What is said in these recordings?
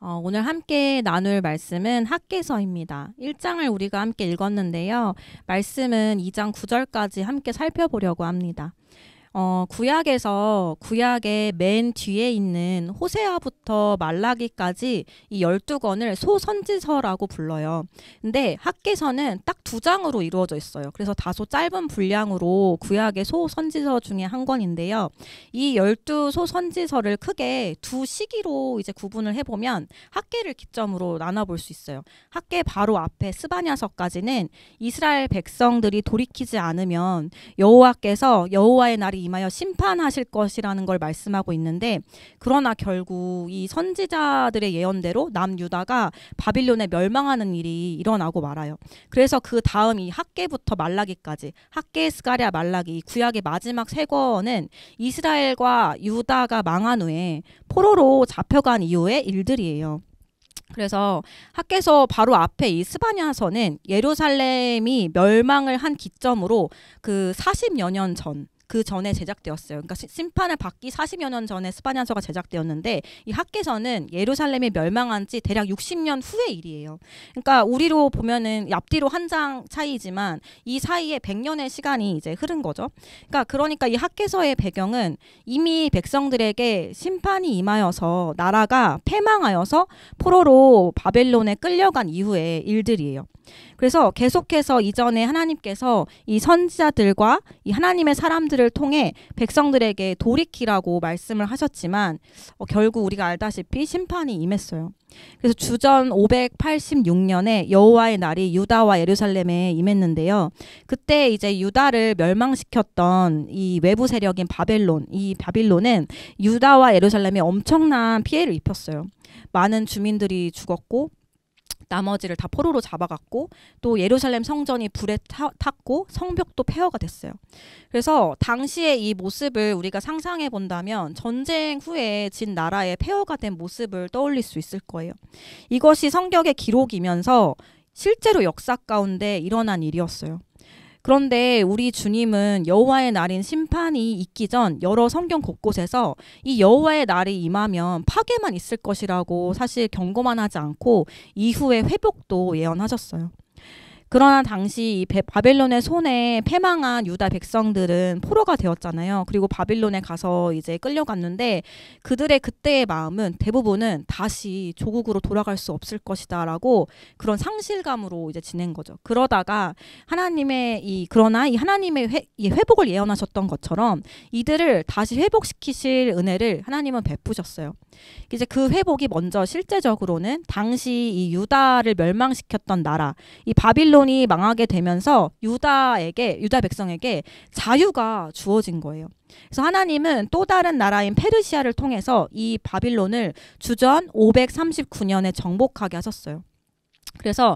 오늘 함께 나눌 말씀은 학개서입니다. 1장을 우리가 함께 읽었는데요. 말씀은 2장 9절까지 함께 살펴보려고 합니다. 구약의 맨 뒤에 있는 호세아부터 말라기까지 이 12권을 소선지서라고 불러요. 근데 학개서는 딱 2장으로 이루어져 있어요. 그래서 다소 짧은 분량으로 구약의 소선지서 중에 한 권인데요. 이 12소선지서를 크게 두 시기로 이제 구분을 해보면 학개를 기점으로 나눠볼 수 있어요. 학개 바로 앞에 스바냐서까지는 이스라엘 백성들이 돌이키지 않으면 여호와께서 여호와의 날이 임하여 심판하실 것이라는 걸 말씀하고 있는데, 그러나 결국 이 선지자들의 예언대로 남유다가 바빌론에 멸망하는 일이 일어나고 말아요. 그래서 그 다음 이 학개부터 말라기까지, 학개, 스가랴, 말라기, 구약의 마지막 세 권은 이스라엘과 유다가 망한 후에 포로로 잡혀간 이후의 일들이에요. 그래서 학개서 바로 앞에 이 스바냐서는 예루살렘이 멸망을 한 기점으로 그 40여 년 전, 그 전에 제작되었어요. 그러니까 심판을 받기 40여 년 전에 스바냐서가 제작되었는데, 이 학개서는 예루살렘이 멸망한 지 대략 60년 후의 일이에요. 그러니까 우리로 보면은 앞뒤로 한 장 차이지만 이 사이에 100년의 시간이 이제 흐른 거죠. 그러니까 이 학개서의 배경은 이미 백성들에게 심판이 임하여서 나라가 패망하여서 포로로 바벨론에 끌려간 이후의 일들이에요. 그래서 계속해서 이전에 하나님께서 이 선지자들과 이 하나님의 사람들을 통해 백성들에게 돌이키라고 말씀을 하셨지만 결국 우리가 알다시피 심판이 임했어요. 그래서 주전 586년에 여호와의 날이 유다와 예루살렘에 임했는데요. 그때 이제 유다를 멸망시켰던 이 외부 세력인 바벨론, 이 바빌론은 유다와 예루살렘에 엄청난 피해를 입혔어요. 많은 주민들이 죽었고, 나머지를 다 포로로 잡아갔고, 또 예루살렘 성전이 불에 탔고 성벽도 폐허가 됐어요. 그래서 당시의 이 모습을 우리가 상상해 본다면 전쟁 후에 진 나라의 폐허가 된 모습을 떠올릴 수 있을 거예요. 이것이 성경의 기록이면서 실제로 역사 가운데 일어난 일이었어요. 그런데 우리 주님은 여호와의 날인 심판이 있기 전 여러 성경 곳곳에서 이 여호와의 날이 임하면 파괴만 있을 것이라고 사실 경고만 하지 않고 이후의 회복도 예언하셨어요. 그러나 당시 이 바벨론의 손에 패망한 유다 백성들은 포로가 되었잖아요. 그리고 바빌론에 가서 이제 끌려갔는데, 그들의 그때의 마음은 대부분은 다시 조국으로 돌아갈 수 없을 것이다라고 그런 상실감으로 이제 지낸 거죠. 그러다가 그러나 이 하나님의 이 회복을 예언하셨던 것처럼 이들을 다시 회복시키실 은혜를 하나님은 베푸셨어요. 이제 그 회복이 먼저 실제적으로는 당시 이 유다를 멸망시켰던 나라, 이 바빌론이 망하게 되면서 유다 백성에게 자유가 주어진 거예요. 그래서 하나님은 또 다른 나라인 페르시아를 통해서 이 바빌론을 주전 539년에 정복하게 하셨어요. 그래서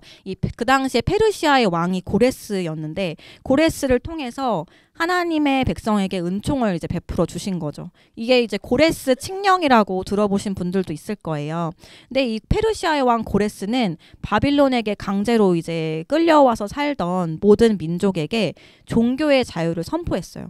그 당시에 페르시아의 왕이 고레스였는데, 고레스를 통해서 하나님의 백성에게 은총을 이제 베풀어 주신 거죠. 이게 이제 고레스 칙령이라고 들어보신 분들도 있을 거예요. 근데 이 페르시아의 왕 고레스는 바빌론에게 강제로 이제 끌려와서 살던 모든 민족에게 종교의 자유를 선포했어요.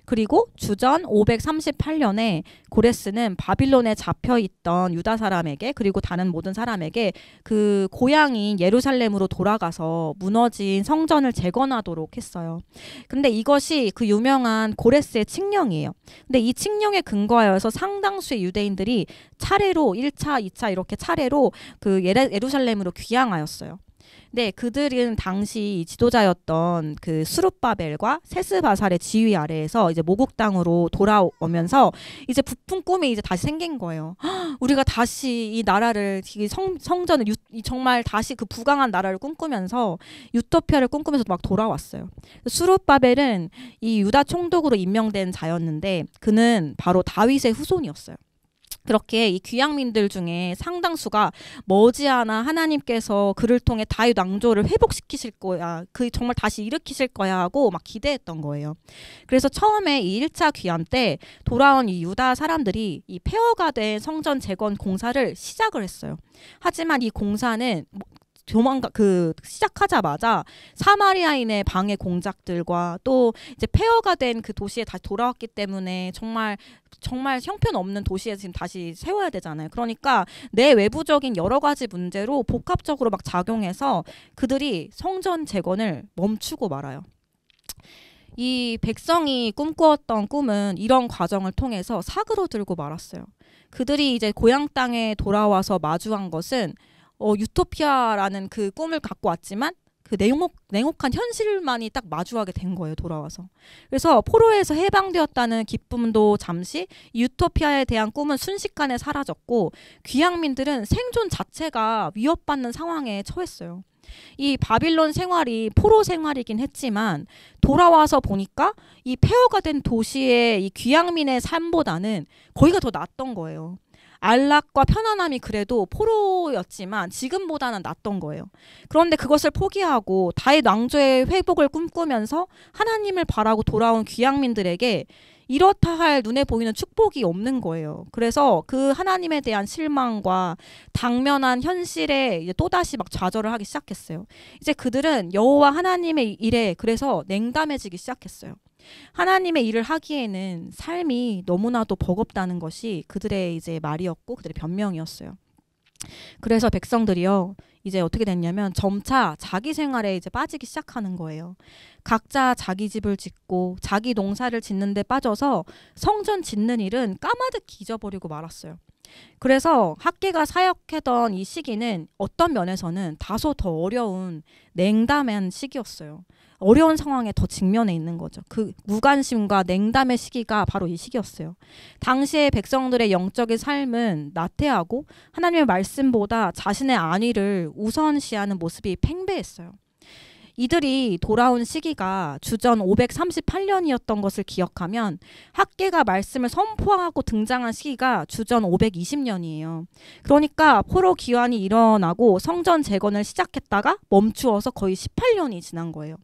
그리고 주전 538년에 고레스는 바빌론에 잡혀있던 유다 사람에게, 그리고 다른 모든 사람에게 그 고향인 예루살렘으로 돌아가서 무너진 성전을 재건하도록 했어요. 근데 이것이 그 유명한 고레스의 칙령이에요. 근데 이 칙령에 근거하여서 상당수의 유대인들이 차례로 1차, 2차 이렇게 차례로 그 예루살렘으로 귀향하였어요. 네, 그들은 당시 지도자였던 그 스룹바벨과 세스바살의 지휘 아래에서 이제 모국 땅으로 돌아오면서 이제 부푼 꿈이 이제 다시 생긴 거예요. 우리가 다시 이 나라를, 성전을 정말 다시 그 부강한 나라를 꿈꾸면서 유토피아를 꿈꾸면서 막 돌아왔어요. 스룹바벨은 이 유다 총독으로 임명된 자였는데, 그는 바로 다윗의 후손이었어요. 그렇게 이 귀향민들 중에 상당수가 머지않아 하나님께서 그를 통해 다윗 왕조를 회복시키실 거야, 그 정말 다시 일으키실 거야 하고 막 기대했던 거예요. 그래서 처음에 이 1차 귀환 때 돌아온 이 유다 사람들이 이 폐허가 된 성전 재건 공사를 시작을 했어요. 하지만 이 공사는 시작하자마자 사마리아인의 방해 공작들과 또 이제 폐허가 된 그 도시에 다시 돌아왔기 때문에 정말 형편없는 도시에 지금 다시 세워야 되잖아요. 그러니까 내 외부적인 여러 가지 문제로 복합적으로 막 작용해서 그들이 성전 재건을 멈추고 말아요. 이 백성이 꿈꾸었던 꿈은 이런 과정을 통해서 사그러들고 말았어요. 그들이 이제 고향 땅에 돌아와서 마주한 것은 유토피아라는 그 꿈을 갖고 왔지만 그 냉혹한 현실만이 딱 마주하게 된 거예요. 돌아와서. 그래서 포로에서 해방되었다는 기쁨도 잠시, 유토피아에 대한 꿈은 순식간에 사라졌고 귀향민들은 생존 자체가 위협받는 상황에 처했어요. 이 바빌론 생활이 포로 생활이긴 했지만 돌아와서 보니까 이 폐허가 된 도시의 이 귀향민의 삶보다는 거기가 더 낫던 거예요. 안락과 편안함이 그래도 포로였지만 지금보다는 낫던 거예요. 그런데 그것을 포기하고 다윗 왕조의 회복을 꿈꾸면서 하나님을 바라고 돌아온 귀향민들에게 이렇다 할 눈에 보이는 축복이 없는 거예요. 그래서 그 하나님에 대한 실망과 당면한 현실에 이제 또다시 막 좌절을 하기 시작했어요. 이제 그들은 여호와 하나님의 일에 그래서 냉담해지기 시작했어요. 하나님의 일을 하기에는 삶이 너무나도 버겁다는 것이 그들의 이제 말이었고 그들의 변명이었어요. 그래서 백성들이요, 이제 어떻게 됐냐면 점차 자기 생활에 이제 빠지기 시작하는 거예요. 각자 자기 집을 짓고 자기 농사를 짓는 데 빠져서 성전 짓는 일은 까마득히 잊어버리고 말았어요. 그래서 학개가 사역하던 이 시기는 어떤 면에서는 다소 더 어려운 냉담한 시기였어요. 어려운 상황에 더 직면해 있는 거죠. 그 무관심과 냉담의 시기가 바로 이 시기였어요. 당시의 백성들의 영적인 삶은 나태하고 하나님의 말씀보다 자신의 안위를 우선시하는 모습이 팽배했어요. 이들이 돌아온 시기가 주전 538년이었던 것을 기억하면 학개가 말씀을 선포하고 등장한 시기가 주전 520년이에요. 그러니까 포로 기환이 일어나고 성전 재건을 시작했다가 멈추어서 거의 18년이 지난 거예요.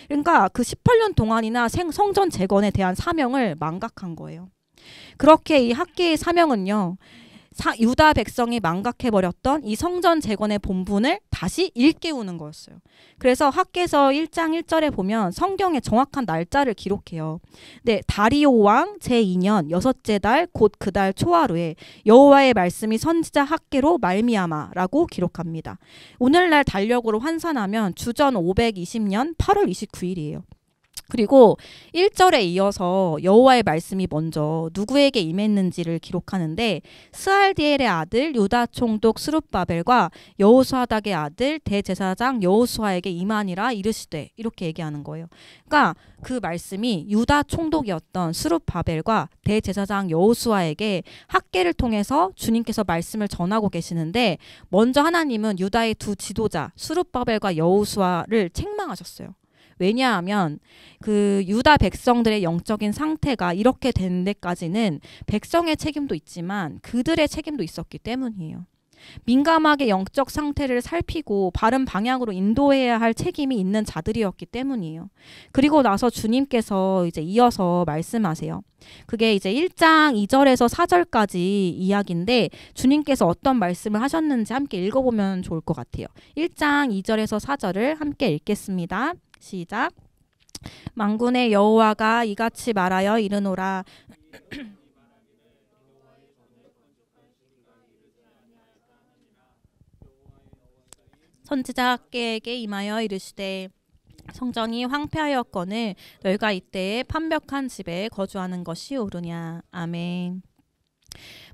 그러니까 그 18년 동안이나 성전 재건에 대한 사명을 망각한 거예요. 그렇게 이 학개의 사명은요, 유다 백성이 망각해버렸던 이 성전 재건의 본분을 다시 일깨우는 거였어요. 그래서 학개서 1장 1절에 보면 성경의 정확한 날짜를 기록해요. 네, 다리오 왕 제2년 여섯째 달 곧 그 달 초하루에 여호와의 말씀이 선지자 학개로 말미암아라고 기록합니다. 오늘날 달력으로 환산하면 주전 520년 8월 29일이에요. 그리고 1절에 이어서 여호와의 말씀이 먼저 누구에게 임했는지를 기록하는데 스알디엘의 아들 유다 총독 스룹바벨과 여호수아닥의 아들 대제사장 여호수아에게 임하니라 이르시되, 이렇게 얘기하는 거예요. 그러니까 그 말씀이 유다 총독이었던 스룹바벨과 대제사장 여호수아에게 학개를 통해서 주님께서 말씀을 전하고 계시는데, 먼저 하나님은 유다의 두 지도자 스룹바벨과 여호수아를 책망하셨어요. 왜냐하면 그 유다 백성들의 영적인 상태가 이렇게 된 데까지는 백성의 책임도 있지만 그들의 책임도 있었기 때문이에요. 민감하게 영적 상태를 살피고 바른 방향으로 인도해야 할 책임이 있는 자들이었기 때문이에요. 그리고 나서 주님께서 이제 이어서 말씀하세요. 그게 이제 1장 2절에서 4절까지 이야기인데 주님께서 어떤 말씀을 하셨는지 함께 읽어보면 좋을 것 같아요. 1장 2절에서 4절을 함께 읽겠습니다. 시작. 만군의 여호와가 이같이 말하여 이르노라. 선지자 학개에게 임하여 이르시되, 성전이 황폐하였거늘 너희가 이때에 판벽한 집에 거주하는 것이 옳으냐. 아멘.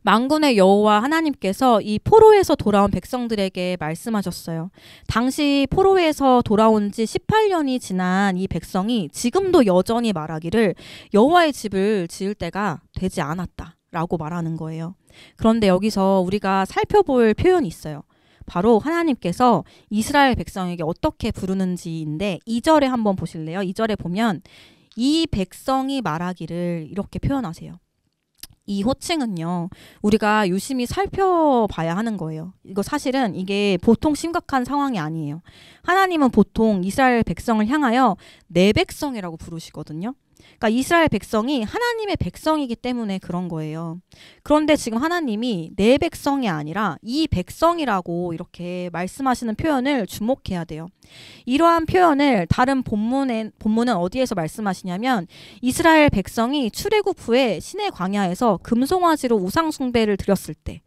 만군의 여호와 하나님께서 이 포로에서 돌아온 백성들에게 말씀하셨어요. 당시 포로에서 돌아온 지 18년이 지난 이 백성이 지금도 여전히 말하기를 여호와의 집을 지을 때가 되지 않았다 라고 말하는 거예요. 그런데 여기서 우리가 살펴볼 표현이 있어요. 바로 하나님께서 이스라엘 백성에게 어떻게 부르는지인데 2절에 한번 보실래요? 2절에 보면 이 백성이 말하기를 이렇게 표현하세요. 이 호칭은요, 우리가 유심히 살펴봐야 하는 거예요. 이거 사실은 이게 보통 심각한 상황이 아니에요. 하나님은 보통 이스라엘 백성을 향하여 내 백성이라고 부르시거든요. 그러니까 이스라엘 백성이 하나님의 백성이기 때문에 그런 거예요. 그런데 지금 하나님이 내 백성이 아니라 이 백성이라고 이렇게 말씀하시는 표현을 주목해야 돼요. 이러한 표현을 다른 본문은 어디에서 말씀하시냐면 이스라엘 백성이 출애굽 후에 시내 광야에서 금송아지로 우상 숭배를 드렸을 때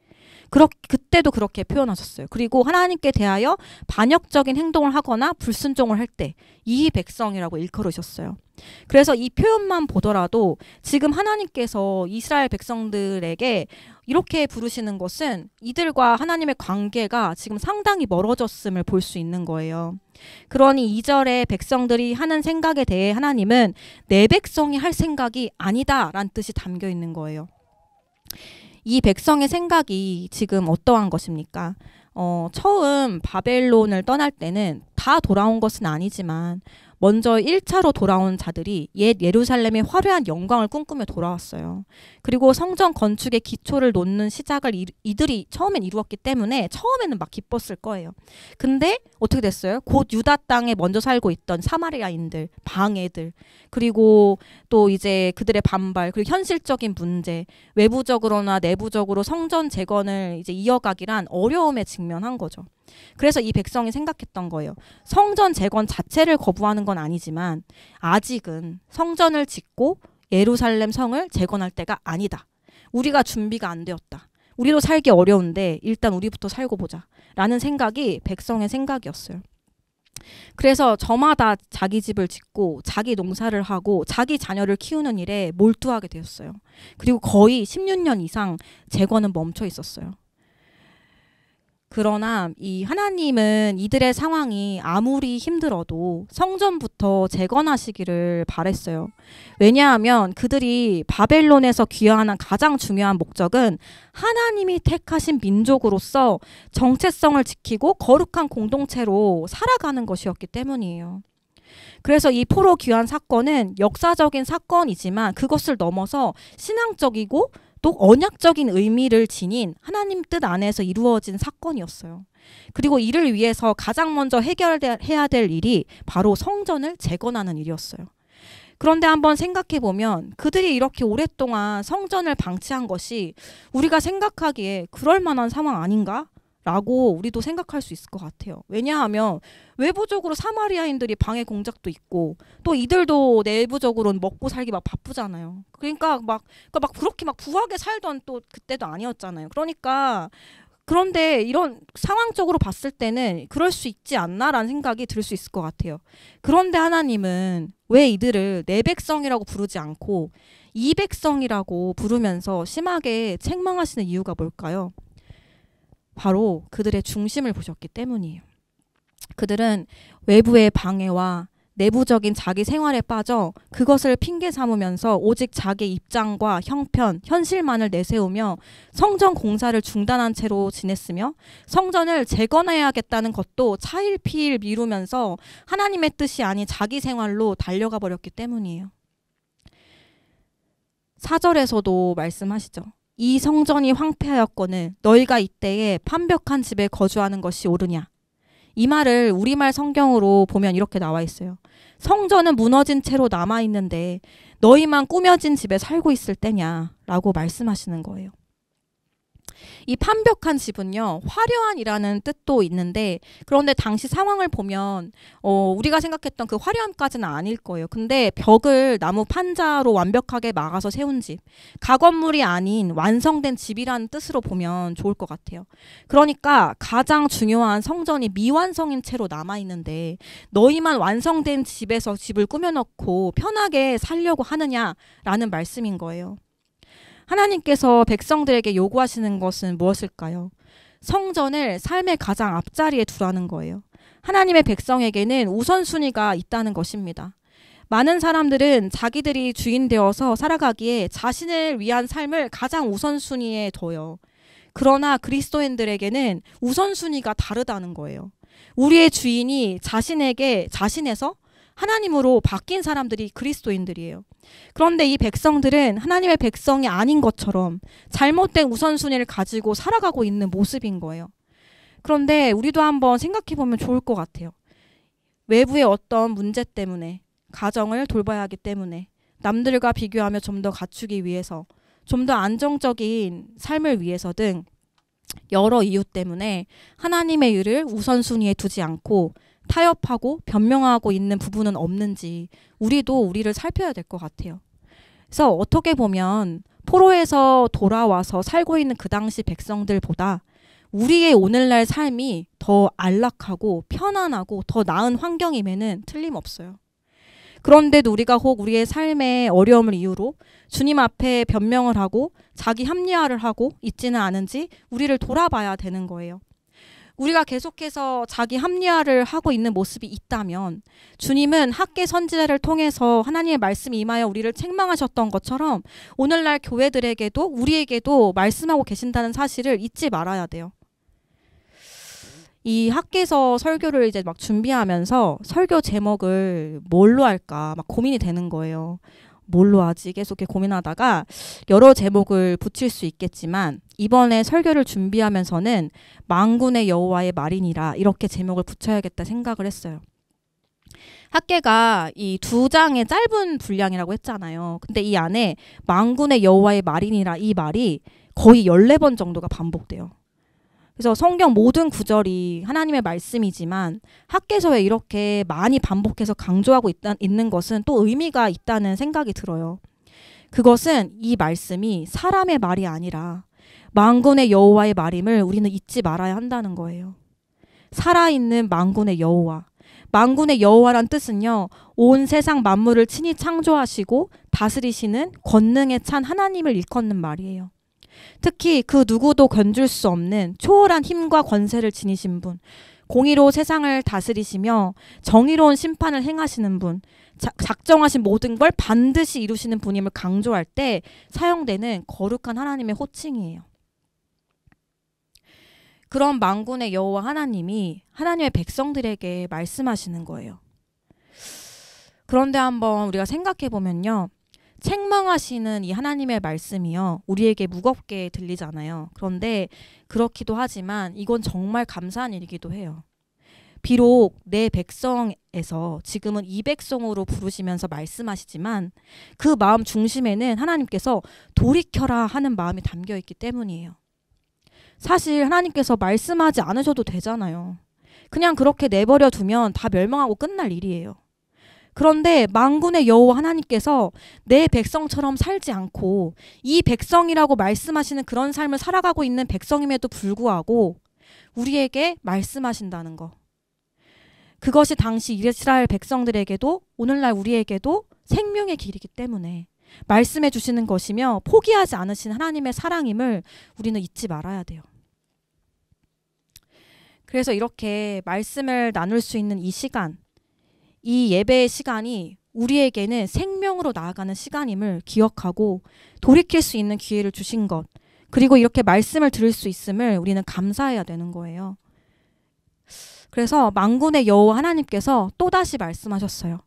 그때도 그렇게 표현하셨어요. 그리고 하나님께 대하여 반역적인 행동을 하거나 불순종을 할 때 이 백성이라고 일컬으셨어요. 그래서 이 표현만 보더라도 지금 하나님께서 이스라엘 백성들에게 이렇게 부르시는 것은 이들과 하나님의 관계가 지금 상당히 멀어졌음을 볼 수 있는 거예요. 그러니 2절에 백성들이 하는 생각에 대해 하나님은 내 백성이 할 생각이 아니다라는 뜻이 담겨 있는 거예요. 이 백성의 생각이 지금 어떠한 것입니까? 처음 바벨론을 떠날 때는 다 돌아온 것은 아니지만 먼저 1차로 돌아온 자들이 옛 예루살렘의 화려한 영광을 꿈꾸며 돌아왔어요. 그리고 성전 건축의 기초를 놓는 시작을 이들이 처음엔 이루었기 때문에 처음에는 막 기뻤을 거예요. 근데 어떻게 됐어요? 곧 유다 땅에 먼저 살고 있던 사마리아인들, 방해들, 그리고 또 이제 그들의 반발, 그리고 현실적인 문제, 외부적으로나 내부적으로 성전 재건을 이제 이어가기란 어려움에 직면한 거죠. 그래서 이 백성이 생각했던 거예요. 성전 재건 자체를 거부하는 건 아니지만 아직은 성전을 짓고 예루살렘 성을 재건할 때가 아니다. 우리가 준비가 안 되었다. 우리도 살기 어려운데 일단 우리부터 살고 보자. 라는 생각이 백성의 생각이었어요. 그래서 저마다 자기 집을 짓고 자기 농사를 하고 자기 자녀를 키우는 일에 몰두하게 되었어요. 그리고 거의 16년 이상 재건은 멈춰 있었어요. 그러나 이 하나님은 이들의 상황이 아무리 힘들어도 성전부터 재건하시기를 바랬어요. 왜냐하면 그들이 바벨론에서 귀환한 가장 중요한 목적은 하나님이 택하신 민족으로서 정체성을 지키고 거룩한 공동체로 살아가는 것이었기 때문이에요. 그래서 이 포로 귀환 사건은 역사적인 사건이지만 그것을 넘어서 신앙적이고 또 언약적인 의미를 지닌 하나님 뜻 안에서 이루어진 사건이었어요. 그리고 이를 위해서 가장 먼저 해결해야 될 일이 바로 성전을 재건하는 일이었어요. 그런데 한번 생각해 보면 그들이 이렇게 오랫동안 성전을 방치한 것이 우리가 생각하기에 그럴 만한 상황 아닌가? 라고 우리도 생각할 수 있을 것 같아요. 왜냐하면 외부적으로 사마리아인들이 방해 공작도 있고 또 이들도 내부적으로는 먹고 살기 막 바쁘잖아요. 그러니까 막 그렇게 막 부하게 살던 또 그때도 아니었잖아요. 그런데 이런 상황적으로 봤을 때는 그럴 수 있지 않나라는 생각이 들 수 있을 것 같아요. 그런데 하나님은 왜 이들을 내 백성이라고 부르지 않고 이 백성이라고 부르면서 심하게 책망하시는 이유가 뭘까요? 바로 그들의 중심을 보셨기 때문이에요. 그들은 외부의 방해와 내부적인 자기 생활에 빠져 그것을 핑계 삼으면서 오직 자기 입장과 형편, 현실만을 내세우며 성전 공사를 중단한 채로 지냈으며 성전을 재건해야겠다는 것도 차일피일 미루면서 하나님의 뜻이 아닌 자기 생활로 달려가 버렸기 때문이에요. 4절에서도 말씀하시죠. 이 성전이 황폐하였거늘 너희가 이때에 판벽한 집에 거주하는 것이 옳으냐. 이 말을 우리말 성경으로 보면 이렇게 나와 있어요. 성전은 무너진 채로 남아있는데 너희만 꾸며진 집에 살고 있을 때냐 라고 말씀하시는 거예요. 이 판벽한 집은요, 화려한이라는 뜻도 있는데, 그런데 당시 상황을 보면 우리가 생각했던 그 화려함까지는 아닐 거예요. 근데 벽을 나무 판자로 완벽하게 막아서 세운 집, 가건물이 아닌 완성된 집이라는 뜻으로 보면 좋을 것 같아요. 그러니까 가장 중요한 성전이 미완성인 채로 남아있는데 너희만 완성된 집에서 집을 꾸며놓고 편하게 살려고 하느냐라는 말씀인 거예요. 하나님께서 백성들에게 요구하시는 것은 무엇일까요? 성전을 삶의 가장 앞자리에 두라는 거예요. 하나님의 백성에게는 우선순위가 있다는 것입니다. 많은 사람들은 자기들이 주인 되어서 살아가기에 자신을 위한 삶을 가장 우선순위에 둬요. 그러나 그리스도인들에게는 우선순위가 다르다는 거예요. 우리의 주인이 자신에서 하나님으로 바뀐 사람들이 그리스도인들이에요. 그런데 이 백성들은 하나님의 백성이 아닌 것처럼 잘못된 우선순위를 가지고 살아가고 있는 모습인 거예요. 그런데 우리도 한번 생각해 보면 좋을 것 같아요. 외부의 어떤 문제 때문에, 가정을 돌봐야 하기 때문에, 남들과 비교하며 좀 더 갖추기 위해서, 좀 더 안정적인 삶을 위해서 등 여러 이유 때문에 하나님의 일을 우선순위에 두지 않고 타협하고 변명하고 있는 부분은 없는지 우리도 우리를 살펴야 될 것 같아요. 그래서 어떻게 보면 포로에서 돌아와서 살고 있는 그 당시 백성들보다 우리의 오늘날 삶이 더 안락하고 편안하고 더 나은 환경임에는 틀림없어요. 그런데도 우리가 혹 우리의 삶의 어려움을 이유로 주님 앞에 변명을 하고 자기 합리화를 하고 있지는 않은지 우리를 돌아봐야 되는 거예요. 우리가 계속해서 자기 합리화를 하고 있는 모습이 있다면 주님은 학개 선지자를 통해서 하나님의 말씀이 임하여 우리를 책망하셨던 것처럼 오늘날 교회들에게도 우리에게도 말씀하고 계신다는 사실을 잊지 말아야 돼요. 이 학개서 설교를 이제 막 준비하면서 설교 제목을 뭘로 할까 막 고민이 되는 거예요. 뭘로 하지? 계속 이렇게 고민하다가 여러 제목을 붙일 수 있겠지만 이번에 설교를 준비하면서는 만군의 여호와의 말이니라 이렇게 제목을 붙여야겠다 생각을 했어요. 학개가 이 2장의 짧은 분량이라고 했잖아요. 근데 이 안에 만군의 여호와의 말이니라 이 말이 거의 14번 정도가 반복돼요. 그래서 성경 모든 구절이 하나님의 말씀이지만 학개서에 이렇게 많이 반복해서 강조하고 있는 것은 또 의미가 있다는 생각이 들어요. 그것은 이 말씀이 사람의 말이 아니라 만군의 여호와의 말임을 우리는 잊지 말아야 한다는 거예요. 살아있는 만군의 여호와. 만군의 여호와란 뜻은요, 온 세상 만물을 친히 창조하시고 다스리시는 권능에 찬 하나님을 일컫는 말이에요. 특히 그 누구도 견줄 수 없는 초월한 힘과 권세를 지니신 분, 공의로 세상을 다스리시며 정의로운 심판을 행하시는 분, 작정하신 모든 걸 반드시 이루시는 분임을 강조할 때 사용되는 거룩한 하나님의 호칭이에요. 그런 만군의 여호와 하나님이 하나님의 백성들에게 말씀하시는 거예요. 그런데 한번 우리가 생각해 보면요. 책망하시는 이 하나님의 말씀이요. 우리에게 무겁게 들리잖아요. 그런데 그렇기도 하지만 이건 정말 감사한 일이기도 해요. 비록 내 백성에서 지금은 이 백성으로 부르시면서 말씀하시지만 그 마음 중심에는 하나님께서 돌이켜라 하는 마음이 담겨 있기 때문이에요. 사실 하나님께서 말씀하지 않으셔도 되잖아요. 그냥 그렇게 내버려 두면 다 멸망하고 끝날 일이에요. 그런데 만군의 여호와 하나님께서 내 백성처럼 살지 않고 이 백성이라고 말씀하시는 그런 삶을 살아가고 있는 백성임에도 불구하고 우리에게 말씀하신다는 거. 그것이 당시 이스라엘 백성들에게도 오늘날 우리에게도 생명의 길이기 때문에 말씀해 주시는 것이며 포기하지 않으신 하나님의 사랑임을 우리는 잊지 말아야 돼요. 그래서 이렇게 말씀을 나눌 수 있는 이 시간, 이 예배의 시간이 우리에게는 생명으로 나아가는 시간임을 기억하고 돌이킬 수 있는 기회를 주신 것, 그리고 이렇게 말씀을 들을 수 있음을 우리는 감사해야 되는 거예요. 그래서 만군의 여호와 하나님께서 또다시 말씀하셨어요.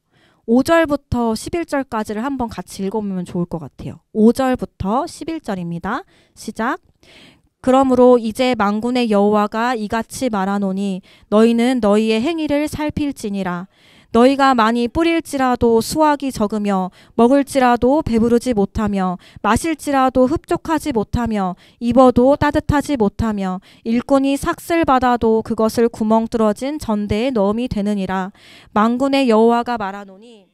5절부터 11절까지를 한번 같이 읽어보면 좋을 것 같아요. 5절부터 11절입니다. 시작. 그러므로 이제 만군의 여호와가 이같이 말하노니 너희는 너희의 행위를 살필지니라. 너희가 많이 뿌릴지라도 수확이 적으며 먹을지라도 배부르지 못하며 마실지라도 흡족하지 못하며 입어도 따뜻하지 못하며 일꾼이 삭슬 받아도 그것을 구멍 뚫어진 전대에 넣음이 되느니라. 만군의 여호와가 말하노니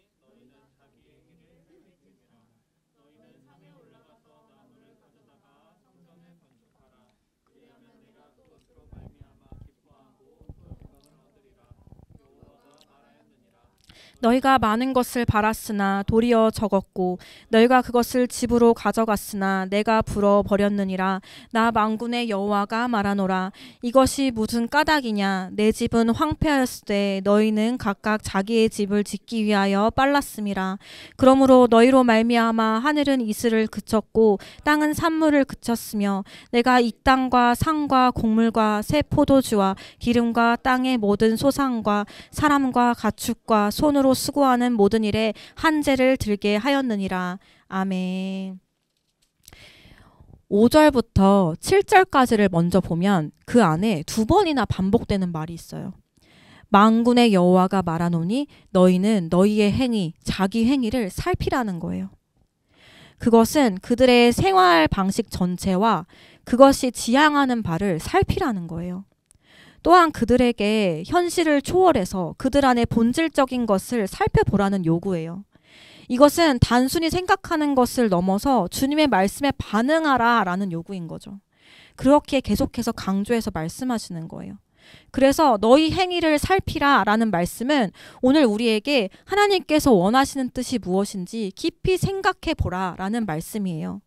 너희가 많은 것을 바랐으나 도리어 적었고 너희가 그것을 집으로 가져갔으나 내가 불어버렸느니라. 나 만군의 여호와가 말하노라. 이것이 무슨 까닭이냐. 내 집은 황폐하였을 때 너희는 각각 자기의 집을 짓기 위하여 빨랐음이라. 그러므로 너희로 말미암아 하늘은 이슬을 그쳤고 땅은 산물을 그쳤으며 내가 이 땅과 산과 곡물과 새 포도주와 기름과 땅의 모든 소산과 사람과 가축과 손으로 수고하는 모든 일에 한재를 들게 하였느니라. 아멘. 5절부터 7절까지를 먼저 보면 그 안에 2번이나 반복되는 말이 있어요. 만군의 여호와가 말하노니 너희는 너희의 행위, 자기 행위를 살피라는 거예요. 그것은 그들의 생활 방식 전체와 그것이 지향하는 바를 살피라는 거예요. 또한 그들에게 현실을 초월해서 그들 안에 본질적인 것을 살펴보라는 요구예요. 이것은 단순히 생각하는 것을 넘어서 주님의 말씀에 반응하라 라는 요구인 거죠. 그렇게 계속해서 강조해서 말씀하시는 거예요. 그래서 너희 행위를 살피라 라는 말씀은 오늘 우리에게 하나님께서 원하시는 뜻이 무엇인지 깊이 생각해 보라 라는 말씀이에요.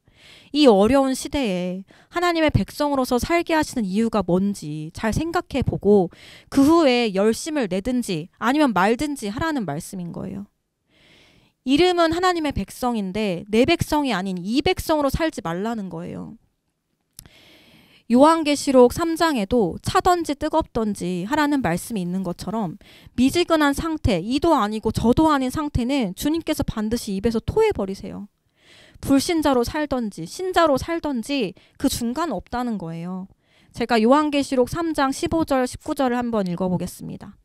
이 어려운 시대에 하나님의 백성으로서 살게 하시는 이유가 뭔지 잘 생각해 보고 그 후에 열심을 내든지 아니면 말든지 하라는 말씀인 거예요. 이름은 하나님의 백성인데 내 백성이 아닌 이 백성으로 살지 말라는 거예요. 요한계시록 3장에도 차든지 뜨겁든지 하라는 말씀이 있는 것처럼 미지근한 상태, 이도 아니고 저도 아닌 상태는 주님께서 반드시 입에서 토해버리세요. 불신자로 살든지 신자로 살든지 그 중간 없다는 거예요. 제가 요한계시록 3장 15절 19절을 한번 읽어보겠습니다.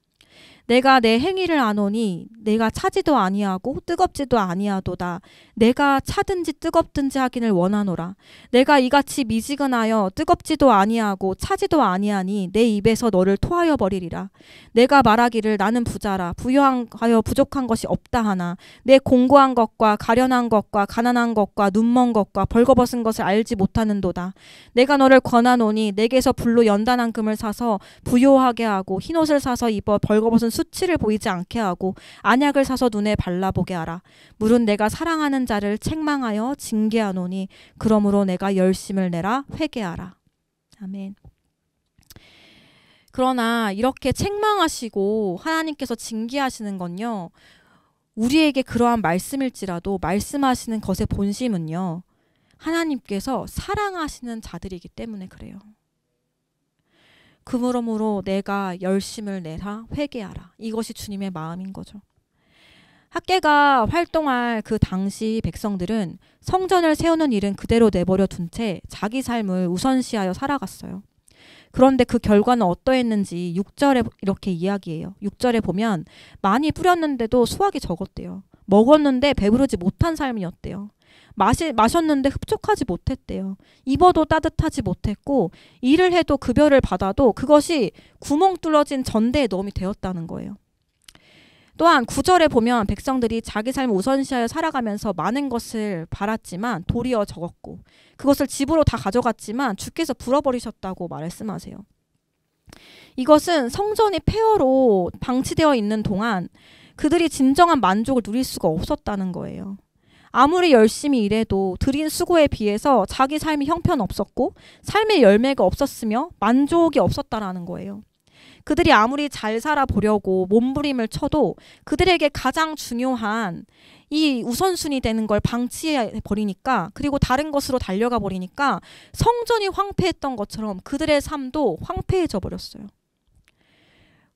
내가 내 행위를 아노니 내가 차지도 아니하고 뜨겁지도 아니하도다. 내가 차든지 뜨겁든지 하기를 원하노라. 내가 이같이 미지근하여 뜨겁지도 아니하고 차지도 아니하니 내 입에서 너를 토하여 버리리라. 내가 말하기를 나는 부자라 부유하여 부족한 것이 없다 하나 내 공고한 것과 가련한 것과 가난한 것과 눈먼 것과 벌거벗은 것을 알지 못하는도다. 내가 너를 권하노니 내게서 불로 연단한 금을 사서 부요하게 하고 흰옷을 사서 입어 벌거벗은 수치를 보이지 않게 하고 안약을 사서 눈에 발라보게 하라. 물은 내가 사랑하는 자를 책망하여 징계하노니 그러므로 내가 열심을 내라 회개하라. 아멘. 그러나 이렇게 책망하시고 하나님께서 징계하시는 건요, 우리에게 그러한 말씀일지라도 말씀하시는 것의 본심은요, 하나님께서 사랑하시는 자들이기 때문에 그래요. 그러므로 내가 열심을 내라 회개하라. 이것이 주님의 마음인 거죠. 학개가 활동할 그 당시 백성들은 성전을 세우는 일은 그대로 내버려 둔 채 자기 삶을 우선시하여 살아갔어요. 그런데 그 결과는 어떠했는지 6절에 이렇게 이야기해요. 6절에 보면 많이 뿌렸는데도 수확이 적었대요. 먹었는데 배부르지 못한 삶이었대요. 마셨는데 흡족하지 못했대요. 입어도 따뜻하지 못했고 일을 해도 급여를 받아도 그것이 구멍 뚫어진 전대의 넣음이 되었다는 거예요. 또한 9절에 보면 백성들이 자기 삶을 우선시하여 살아가면서 많은 것을 바랐지만 도리어 적었고 그것을 집으로 다 가져갔지만 주께서 불어버리셨다고 말씀하세요. 이것은 성전이 폐허로 방치되어 있는 동안 그들이 진정한 만족을 누릴 수가 없었다는 거예요. 아무리 열심히 일해도 들인 수고에 비해서 자기 삶이 형편없었고 삶의 열매가 없었으며 만족이 없었다라는 거예요. 그들이 아무리 잘 살아보려고 몸부림을 쳐도 그들에게 가장 중요한 이 우선순위 되는 걸 방치해버리니까, 그리고 다른 것으로 달려가 버리니까 성전이 황폐했던 것처럼 그들의 삶도 황폐해져 버렸어요.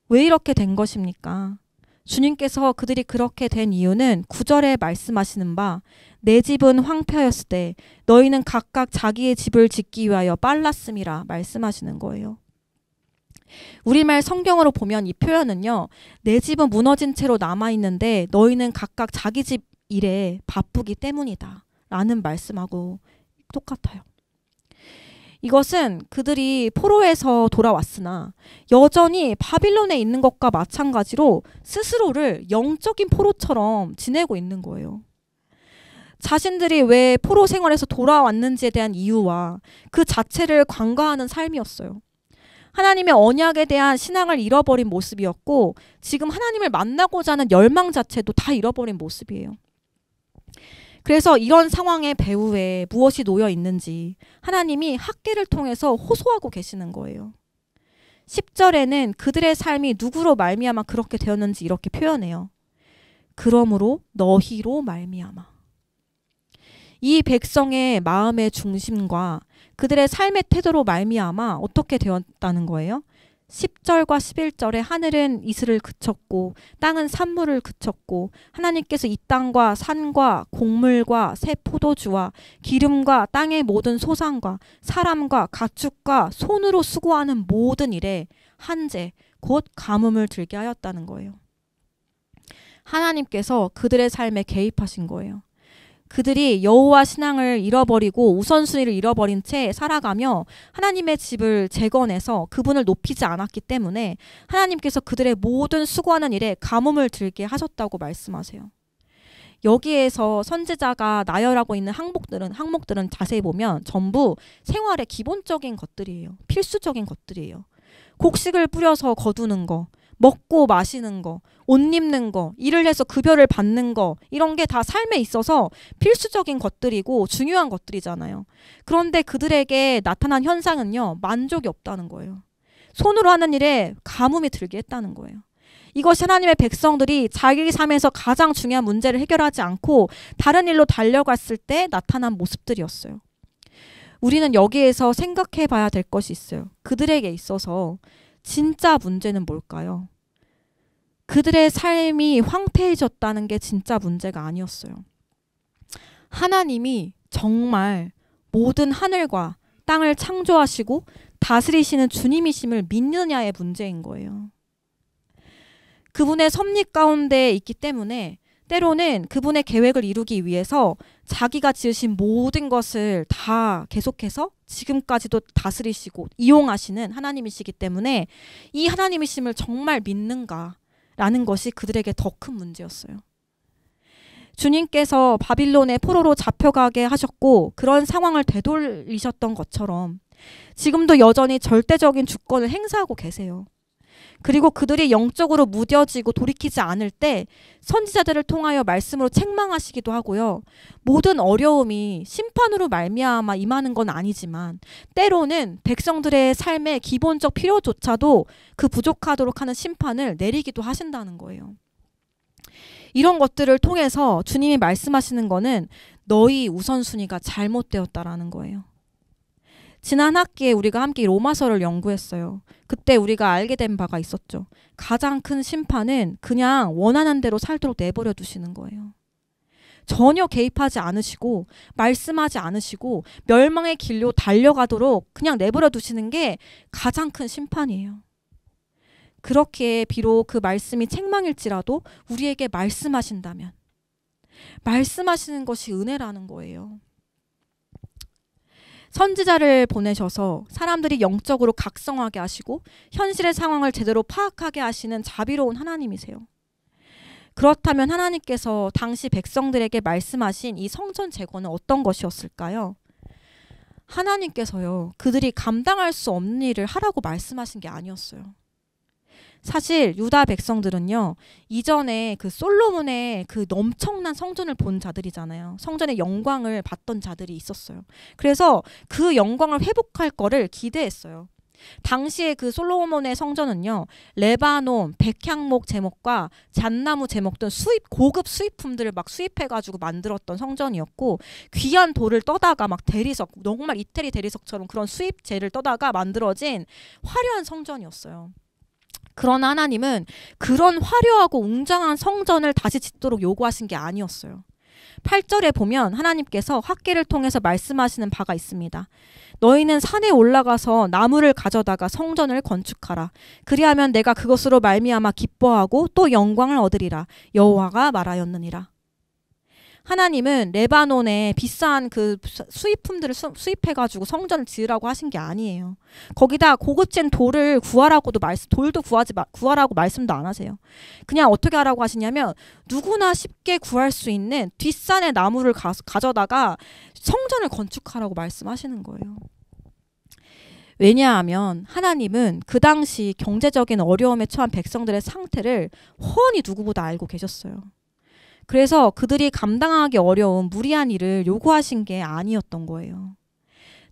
왜 이렇게 된 것입니까? 주님께서 그들이 그렇게 된 이유는 9절에 말씀하시는 바 내 집은 황폐하였을 때 너희는 각각 자기의 집을 짓기 위하여 빨랐음이라 말씀하시는 거예요. 우리말 성경으로 보면 이 표현은요, 내 집은 무너진 채로 남아있는데 너희는 각각 자기 집 일에 바쁘기 때문이다 라는 말씀하고 똑같아요. 이것은 그들이 포로에서 돌아왔으나 여전히 바빌론에 있는 것과 마찬가지로 스스로를 영적인 포로처럼 지내고 있는 거예요. 자신들이 왜 포로 생활에서 돌아왔는지에 대한 이유와 그 자체를 관가하는 삶이었어요. 하나님의 언약에 대한 신앙을 잃어버린 모습이었고 지금 하나님을 만나고자 하는 열망 자체도 다 잃어버린 모습이에요. 그래서 이런 상황의 배후에 무엇이 놓여 있는지 하나님이 학개를 통해서 호소하고 계시는 거예요. 10절에는 그들의 삶이 누구로 말미암아 그렇게 되었는지 이렇게 표현해요. 그러므로 너희로 말미암아. 이 백성의 마음의 중심과 그들의 삶의 태도로 말미암아 어떻게 되었다는 거예요? 10절과 11절에 하늘은 이슬을 그쳤고 땅은 산물을 그쳤고 하나님께서 이 땅과 산과 곡물과 새 포도주와 기름과 땅의 모든 소산과 사람과 가축과 손으로 수고하는 모든 일에 한재, 곧 가뭄을 들게 하였다는 거예요. 하나님께서 그들의 삶에 개입하신 거예요. 그들이 여호와 신앙을 잃어버리고 우선순위를 잃어버린 채 살아가며 하나님의 집을 재건해서 그분을 높이지 않았기 때문에 하나님께서 그들의 모든 수고하는 일에 가뭄을 들게 하셨다고 말씀하세요. 여기에서 선지자가 나열하고 있는 항목들은 자세히 보면 전부 생활의 기본적인 것들이에요. 필수적인 것들이에요. 곡식을 뿌려서 거두는 거, 먹고 마시는 거, 옷 입는 거, 일을 해서 급여를 받는 거, 이런 게 다 삶에 있어서 필수적인 것들이고 중요한 것들이잖아요. 그런데 그들에게 나타난 현상은요, 만족이 없다는 거예요. 손으로 하는 일에 가뭄이 들게 했다는 거예요. 이것이 하나님의 백성들이 자기 삶에서 가장 중요한 문제를 해결하지 않고 다른 일로 달려갔을 때 나타난 모습들이었어요. 우리는 여기에서 생각해 봐야 될 것이 있어요. 그들에게 있어서 진짜 문제는 뭘까요? 그들의 삶이 황폐해졌다는 게 진짜 문제가 아니었어요. 하나님이 정말 모든 하늘과 땅을 창조하시고 다스리시는 주님이심을 믿느냐의 문제인 거예요. 그분의 섭리 가운데 있기 때문에 때로는 그분의 계획을 이루기 위해서 자기가 지으신 모든 것을 다 계속해서 지금까지도 다스리시고 이용하시는 하나님이시기 때문에 이 하나님이심을 정말 믿는가라는 것이 그들에게 더 큰 문제였어요. 주님께서 바빌론의 포로로 잡혀가게 하셨고 그런 상황을 되돌리셨던 것처럼 지금도 여전히 절대적인 주권을 행사하고 계세요. 그리고 그들이 영적으로 무뎌지고 돌이키지 않을 때 선지자들을 통하여 말씀으로 책망하시기도 하고요. 모든 어려움이 심판으로 말미암아 임하는 건 아니지만 때로는 백성들의 삶의 기본적 필요조차도 그 부족하도록 하는 심판을 내리기도 하신다는 거예요. 이런 것들을 통해서 주님이 말씀하시는 거는 너희 우선순위가 잘못되었다라는 거예요. 지난 학기에 우리가 함께 로마서를 연구했어요. 그때 우리가 알게 된 바가 있었죠. 가장 큰 심판은 그냥 원하는 대로 살도록 내버려 두시는 거예요. 전혀 개입하지 않으시고 말씀하지 않으시고 멸망의 길로 달려가도록 그냥 내버려 두시는 게 가장 큰 심판이에요. 그렇게 비록 그 말씀이 책망일지라도 우리에게 말씀하신다면 말씀하시는 것이 은혜라는 거예요. 선지자를 보내셔서 사람들이 영적으로 각성하게 하시고 현실의 상황을 제대로 파악하게 하시는 자비로운 하나님이세요. 그렇다면 하나님께서 당시 백성들에게 말씀하신 이 성전 재건은 어떤 것이었을까요? 하나님께서요, 그들이 감당할 수 없는 일을 하라고 말씀하신 게 아니었어요. 사실 유다 백성들은요, 이전에 그 솔로몬의 그 엄청난 성전을 본 자들이잖아요. 성전의 영광을 봤던 자들이 있었어요. 그래서 그 영광을 회복할 거를 기대했어요. 당시에 그 솔로몬의 성전은요, 레바논, 백향목 제목과 잣나무 제목 등 고급 수입품들을 막 수입해가지고 만들었던 성전이었고, 귀한 돌을 떠다가 막 대리석, 정말 이태리 대리석처럼 그런 수입재를 떠다가 만들어진 화려한 성전이었어요. 그러나 하나님은 그런 화려하고 웅장한 성전을 다시 짓도록 요구하신 게 아니었어요. 8절에 보면 하나님께서 학계를 통해서 말씀하시는 바가 있습니다. 너희는 산에 올라가서 나무를 가져다가 성전을 건축하라. 그리하면 내가 그것으로 말미암아 기뻐하고 또 영광을 얻으리라. 여호와가 말하였느니라. 하나님은 레바논에 비싼 그 수입품들을 수입해가지고 성전을 지으라고 하신 게 아니에요. 거기다 고급진 돌을 구하라고도 돌도 구하라고 말씀도 안 하세요. 그냥 어떻게 하라고 하시냐면 누구나 쉽게 구할 수 있는 뒷산의 나무를 가져다가 성전을 건축하라고 말씀하시는 거예요. 왜냐하면 하나님은 그 당시 경제적인 어려움에 처한 백성들의 상태를 훤히 누구보다 알고 계셨어요. 그래서 그들이 감당하기 어려운 무리한 일을 요구하신 게 아니었던 거예요.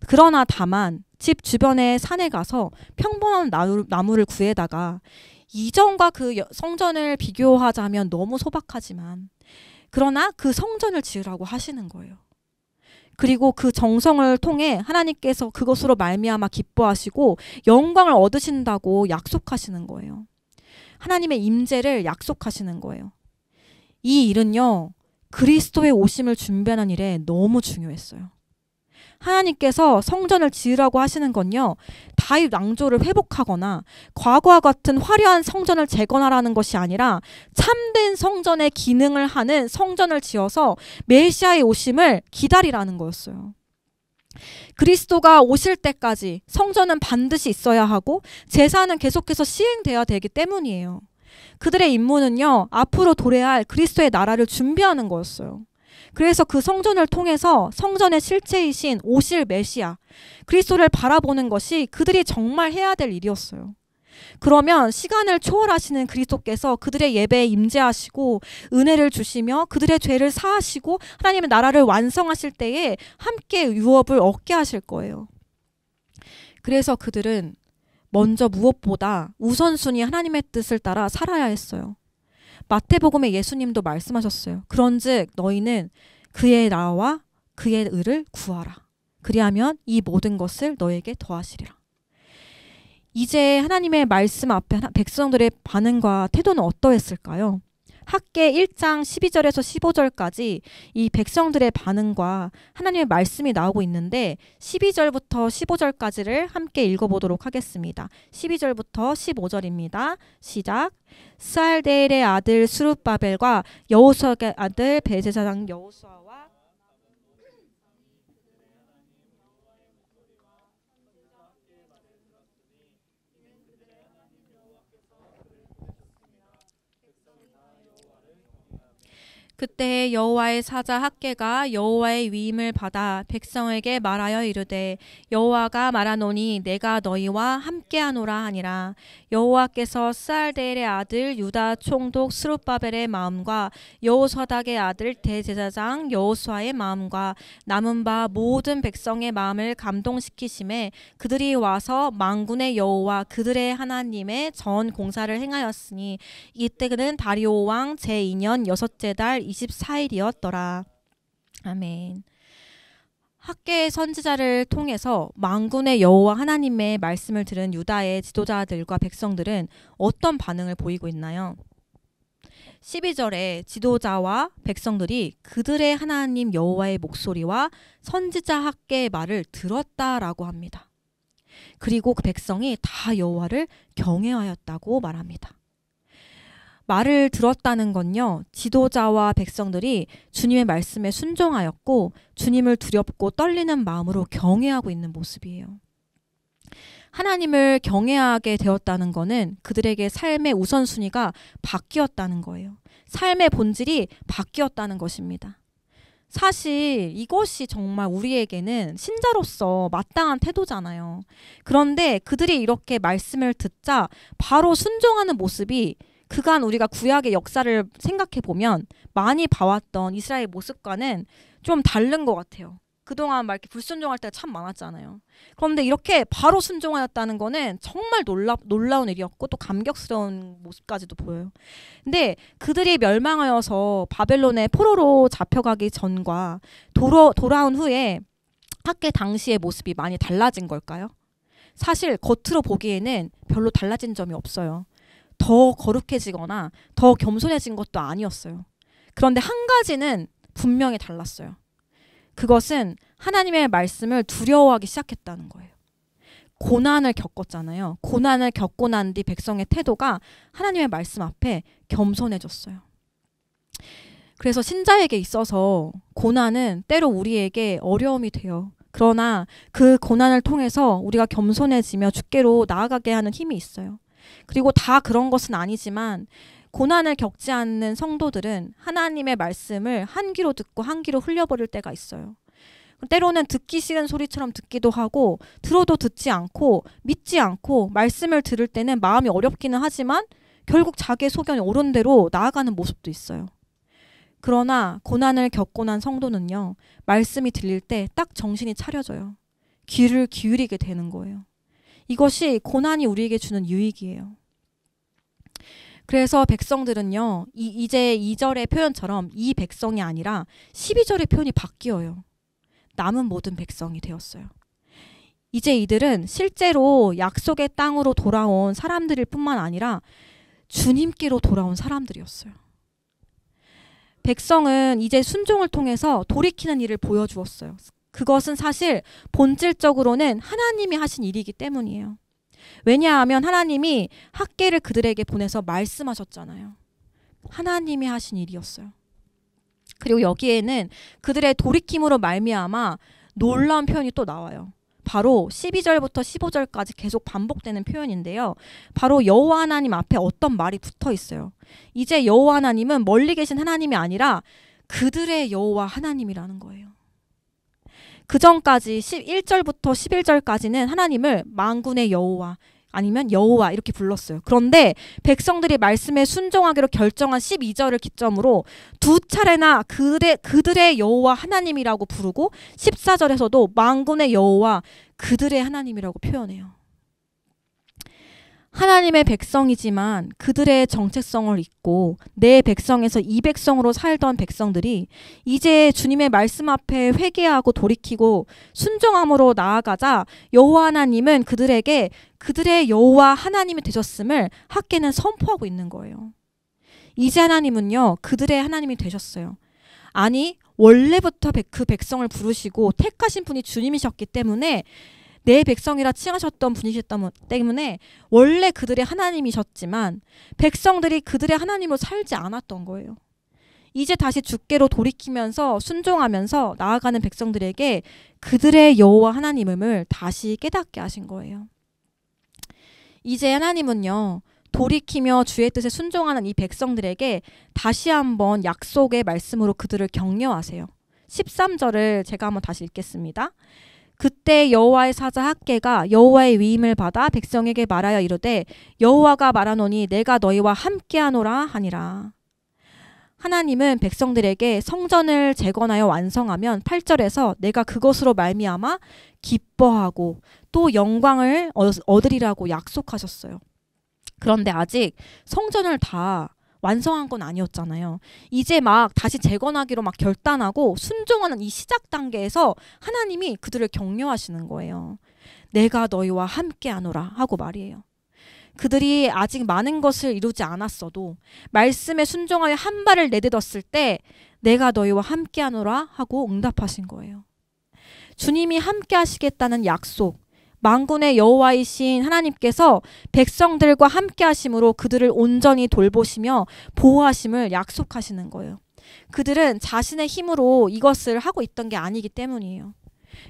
그러나 다만 집 주변의 산에 가서 평범한 나무를 구해다가 이전과 그 성전을 비교하자면 너무 소박하지만 그러나 그 성전을 지으라고 하시는 거예요. 그리고 그 정성을 통해 하나님께서 그것으로 말미암아 기뻐하시고 영광을 얻으신다고 약속하시는 거예요. 하나님의 임재를 약속하시는 거예요. 이 일은요, 그리스도의 오심을 준비하는 일에 너무 중요했어요. 하나님께서 성전을 지으라고 하시는 건요, 다윗 왕조를 회복하거나 과거와 같은 화려한 성전을 재건하라는 것이 아니라 참된 성전의 기능을 하는 성전을 지어서 메시아의 오심을 기다리라는 거였어요. 그리스도가 오실 때까지 성전은 반드시 있어야 하고 제사는 계속해서 시행돼야 되기 때문이에요. 그들의 임무는요, 앞으로 도래할 그리스도의 나라를 준비하는 거였어요. 그래서 그 성전을 통해서 성전의 실체이신 오실 메시아, 그리스도를 바라보는 것이 그들이 정말 해야 될 일이었어요. 그러면 시간을 초월하시는 그리스도께서 그들의 예배에 임재하시고 은혜를 주시며 그들의 죄를 사하시고 하나님의 나라를 완성하실 때에 함께 유업을 얻게 하실 거예요. 그래서 그들은 먼저 무엇보다 우선순위 하나님의 뜻을 따라 살아야 했어요. 마태복음에 예수님도 말씀하셨어요. 그런즉 너희는 그의 나라와 그의 의를 구하라. 그리하면 이 모든 것을 너에게 더하시리라. 이제 하나님의 말씀 앞에 백성들의 반응과 태도는 어떠했을까요? 학개 1장 12절에서 15절까지 이 백성들의 반응과 하나님의 말씀이 나오고 있는데 12절부터 15절까지를 함께 읽어보도록 하겠습니다. 12절부터 15절입니다. 시작. 스알데엘의 아들 스룹바벨과 여호수아의 아들 대제사장 여호수아와 그때 여호와의 사자 학개가 여호와의 위임을 받아 백성에게 말하여 이르되 여호와가 말하노니 내가 너희와 함께하노라 하니라. 여호와께서 스알데엘의 아들 유다 총독 스룹바벨의 마음과 여호사닥의 아들 대제사장 여호수아의 마음과 남은 바 모든 백성의 마음을 감동시키심에 그들이 와서 만군의 여호와 그들의 하나님의 전 공사를 행하였으니 이때는 다리오 왕 제2년 여섯째 달 24일이었더라. 아멘. 학개의 선지자를 통해서 만군의 여호와 하나님의 말씀을 들은 유다의 지도자들과 백성들은 어떤 반응을 보이고 있나요? 12절에 지도자와 백성들이 그들의 하나님 여호와의 목소리와 선지자 학개의 말을 들었다라고 합니다. 그리고 그 백성이 다 여호와를 경외하였다고 말합니다. 말을 들었다는 건요, 지도자와 백성들이 주님의 말씀에 순종하였고 주님을 두렵고 떨리는 마음으로 경외하고 있는 모습이에요. 하나님을 경외하게 되었다는 거는 그들에게 삶의 우선순위가 바뀌었다는 거예요. 삶의 본질이 바뀌었다는 것입니다. 사실 이것이 정말 우리에게는 신자로서 마땅한 태도잖아요. 그런데 그들이 이렇게 말씀을 듣자 바로 순종하는 모습이 그간 우리가 구약의 역사를 생각해 보면 많이 봐왔던 이스라엘 모습과는 좀 다른 것 같아요. 그동안 막 이렇게 불순종할 때가 참 많았잖아요. 그런데 이렇게 바로 순종하였다는 거는 정말 놀라운 일이었고 또 감격스러운 모습까지도 보여요. 근데 그들이 멸망하여서 바벨론의 포로로 잡혀가기 전과 돌아온 후에 학개 당시의 모습이 많이 달라진 걸까요? 사실 겉으로 보기에는 별로 달라진 점이 없어요. 더 거룩해지거나 더 겸손해진 것도 아니었어요. 그런데 한 가지는 분명히 달랐어요. 그것은 하나님의 말씀을 두려워하기 시작했다는 거예요. 고난을 겪었잖아요. 고난을 겪고 난 뒤 백성의 태도가 하나님의 말씀 앞에 겸손해졌어요. 그래서 신자에게 있어서 고난은 때로 우리에게 어려움이 돼요. 그러나 그 고난을 통해서 우리가 겸손해지며 주께로 나아가게 하는 힘이 있어요. 그리고 다 그런 것은 아니지만 고난을 겪지 않는 성도들은 하나님의 말씀을 한 귀로 듣고 한 귀로 흘려버릴 때가 있어요. 때로는 듣기 싫은 소리처럼 듣기도 하고 들어도 듣지 않고 믿지 않고 말씀을 들을 때는 마음이 어렵기는 하지만 결국 자기의 소견이 옳은 대로 나아가는 모습도 있어요. 그러나 고난을 겪고 난 성도는요, 말씀이 들릴 때 딱 정신이 차려져요. 귀를 기울이게 되는 거예요. 이것이 고난이 우리에게 주는 유익이에요. 그래서 백성들은요, 이제 2절의 표현처럼 이 백성이 아니라 12절의 표현이 바뀌어요. 남은 모든 백성이 되었어요. 이제 이들은 실제로 약속의 땅으로 돌아온 사람들일 뿐만 아니라 주님께로 돌아온 사람들이었어요. 백성은 이제 순종을 통해서 돌이키는 일을 보여주었어요. 그것은 사실 본질적으로는 하나님이 하신 일이기 때문이에요. 왜냐하면 하나님이 학개를 그들에게 보내서 말씀하셨잖아요. 하나님이 하신 일이었어요. 그리고 여기에는 그들의 돌이킴으로 말미암아 놀라운 표현이 또 나와요. 바로 12절부터 15절까지 계속 반복되는 표현인데요. 바로 여호와 하나님 앞에 어떤 말이 붙어 있어요. 이제 여호와 하나님은 멀리 계신 하나님이 아니라 그들의 여호와 하나님이라는 거예요. 그 전까지 1절부터 11절까지는 하나님을 만군의 여호와 아니면 여호와 이렇게 불렀어요. 그런데 백성들이 말씀에 순종하기로 결정한 12절을 기점으로 두 차례나 그들의 여호와 하나님이라고 부르고 14절에서도 만군의 여호와 그들의 하나님이라고 표현해요. 하나님의 백성이지만 그들의 정체성을 잊고 내 백성에서 이 백성으로 살던 백성들이 이제 주님의 말씀 앞에 회개하고 돌이키고 순종함으로 나아가자 여호와 하나님은 그들에게 그들의 여호와 하나님이 되셨음을 학개는 선포하고 있는 거예요. 이제 하나님은요, 그들의 하나님이 되셨어요. 아니, 원래부터 그 백성을 부르시고 택하신 분이 주님이셨기 때문에 내 백성이라 칭하셨던 분이셨기 때문에 원래 그들의 하나님이셨지만 백성들이 그들의 하나님으로 살지 않았던 거예요. 이제 다시 주께로 돌이키면서 순종하면서 나아가는 백성들에게 그들의 여호와 하나님을 다시 깨닫게 하신 거예요. 이제 하나님은요, 돌이키며 주의 뜻에 순종하는 이 백성들에게 다시 한번 약속의 말씀으로 그들을 격려하세요. 13절을 제가 한번 다시 읽겠습니다. 그때 여호와의 사자 학개가 여호와의 위임을 받아 백성에게 말하여 이르되 여호와가 말하노니 내가 너희와 함께하노라 하니라. 하나님은 백성들에게 성전을 재건하여 완성하면 8절에서 내가 그것으로 말미암아 기뻐하고 또 영광을 얻으리라고 약속하셨어요. 그런데 아직 성전을 다 완성한 건 아니었잖아요. 이제 막 다시 재건하기로 막 결단하고 순종하는 이 시작 단계에서 하나님이 그들을 격려하시는 거예요. 내가 너희와 함께하노라 하고 말이에요. 그들이 아직 많은 것을 이루지 않았어도 말씀에 순종하여 한 발을 내딛었을 때 내가 너희와 함께하노라 하고 응답하신 거예요. 주님이 함께 하시겠다는 약속, 만군의 여호와이신 하나님께서 백성들과 함께 하심으로 그들을 온전히 돌보시며 보호하심을 약속하시는 거예요. 그들은 자신의 힘으로 이것을 하고 있던 게 아니기 때문이에요.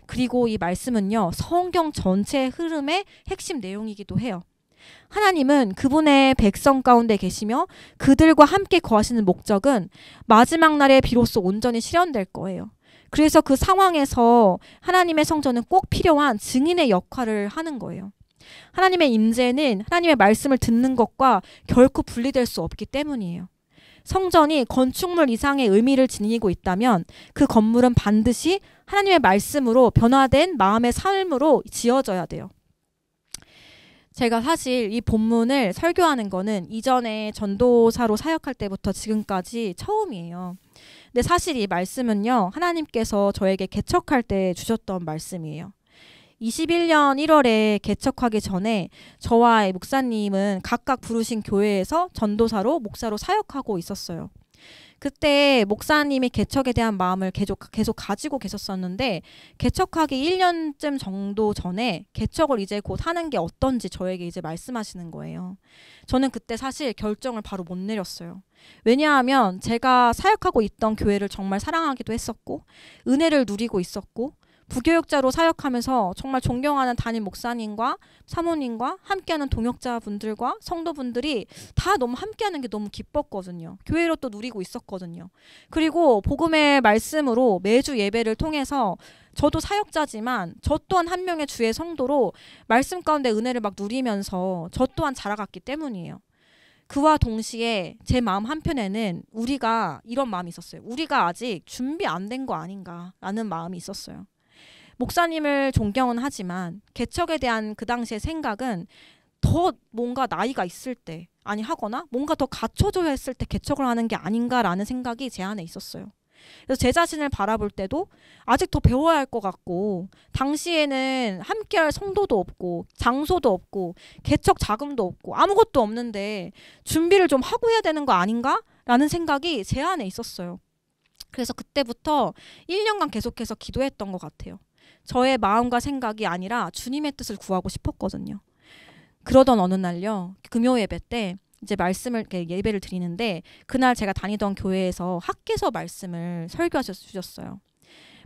그리고 이 말씀은요, 성경 전체의 흐름의 핵심 내용이기도 해요. 하나님은 그분의 백성 가운데 계시며 그들과 함께 거하시는 목적은 마지막 날에 비로소 온전히 실현될 거예요. 그래서 그 상황에서 하나님의 성전은 꼭 필요한 증인의 역할을 하는 거예요. 하나님의 임재는 하나님의 말씀을 듣는 것과 결코 분리될 수 없기 때문이에요. 성전이 건축물 이상의 의미를 지니고 있다면 그 건물은 반드시 하나님의 말씀으로 변화된 마음의 삶으로 지어져야 돼요. 제가 사실 이 본문을 설교하는 거는 이전에 전도사로 사역할 때부터 지금까지 처음이에요. 근데 사실 이 말씀은요, 하나님께서 저에게 개척할 때 주셨던 말씀이에요. 21년 1월에 개척하기 전에 저와 목사님은 각각 부르신 교회에서 전도사로 목사로 사역하고 있었어요. 그때 목사님이 개척에 대한 마음을 계속 가지고 계셨었는데 개척하기 1년쯤 정도 전에 개척을 이제 곧 하는 게 어떤지 저에게 이제 말씀하시는 거예요. 저는 그때 사실 결정을 바로 못 내렸어요. 왜냐하면 제가 사역하고 있던 교회를 정말 사랑하기도 했었고 은혜를 누리고 있었고 부교육자로 사역하면서 정말 존경하는 담임 목사님과 사모님과 함께하는 동역자분들과 성도분들이 다 너무 함께하는 게 너무 기뻤거든요. 교회로 또 누리고 있었거든요. 그리고 복음의 말씀으로 매주 예배를 통해서 저도 사역자지만 저 또한 한 명의 주의 성도로 말씀 가운데 은혜를 막 누리면서 저 또한 자라갔기 때문이에요. 그와 동시에 제 마음 한편에는 우리가 이런 마음이 있었어요. 우리가 아직 준비 안 된 거 아닌가라는 마음이 있었어요. 목사님을 존경은 하지만 개척에 대한 그 당시의 생각은 더 뭔가 나이가 있을 때 하거나 뭔가 더 갖춰져야 했을 때 개척을 하는 게 아닌가라는 생각이 제 안에 있었어요. 그래서 제 자신을 바라볼 때도 아직 더 배워야 할 것 같고 당시에는 함께할 성도도 없고 장소도 없고 개척 자금도 없고 아무것도 없는데 준비를 좀 하고 해야 되는 거 아닌가? 라는 생각이 제 안에 있었어요. 그래서 그때부터 1년간 계속해서 기도했던 것 같아요. 저의 마음과 생각이 아니라 주님의 뜻을 구하고 싶었거든요. 그러던 어느 날요, 금요 예배 때 이제 말씀을 예배를 드리는데, 그날 제가 다니던 교회에서 학개서 말씀을 설교하셔 주셨어요.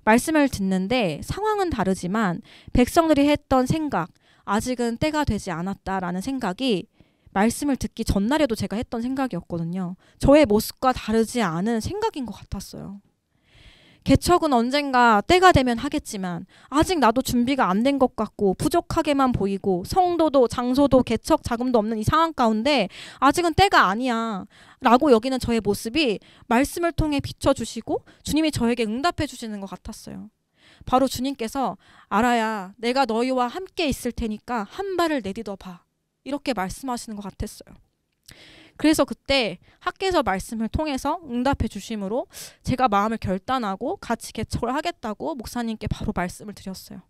말씀을 듣는데 상황은 다르지만 백성들이 했던 생각, 아직은 때가 되지 않았다라는 생각이 말씀을 듣기 전날에도 제가 했던 생각이었거든요. 저의 모습과 다르지 않은 생각인 것 같았어요. 개척은 언젠가 때가 되면 하겠지만 아직 나도 준비가 안 된 것 같고 부족하게만 보이고 성도도 장소도 개척 자금도 없는 이 상황 가운데 아직은 때가 아니야 라고 여기는 저의 모습이 말씀을 통해 비춰주시고 주님이 저에게 응답해 주시는 것 같았어요. 바로 주님께서 알아야 내가 너희와 함께 있을 테니까 한 발을 내딛어 봐, 이렇게 말씀하시는 것 같았어요. 그래서 그때 학개서 말씀을 통해서 응답해 주심으로 제가 마음을 결단하고 같이 개척을 하겠다고 목사님께 바로 말씀을 드렸어요.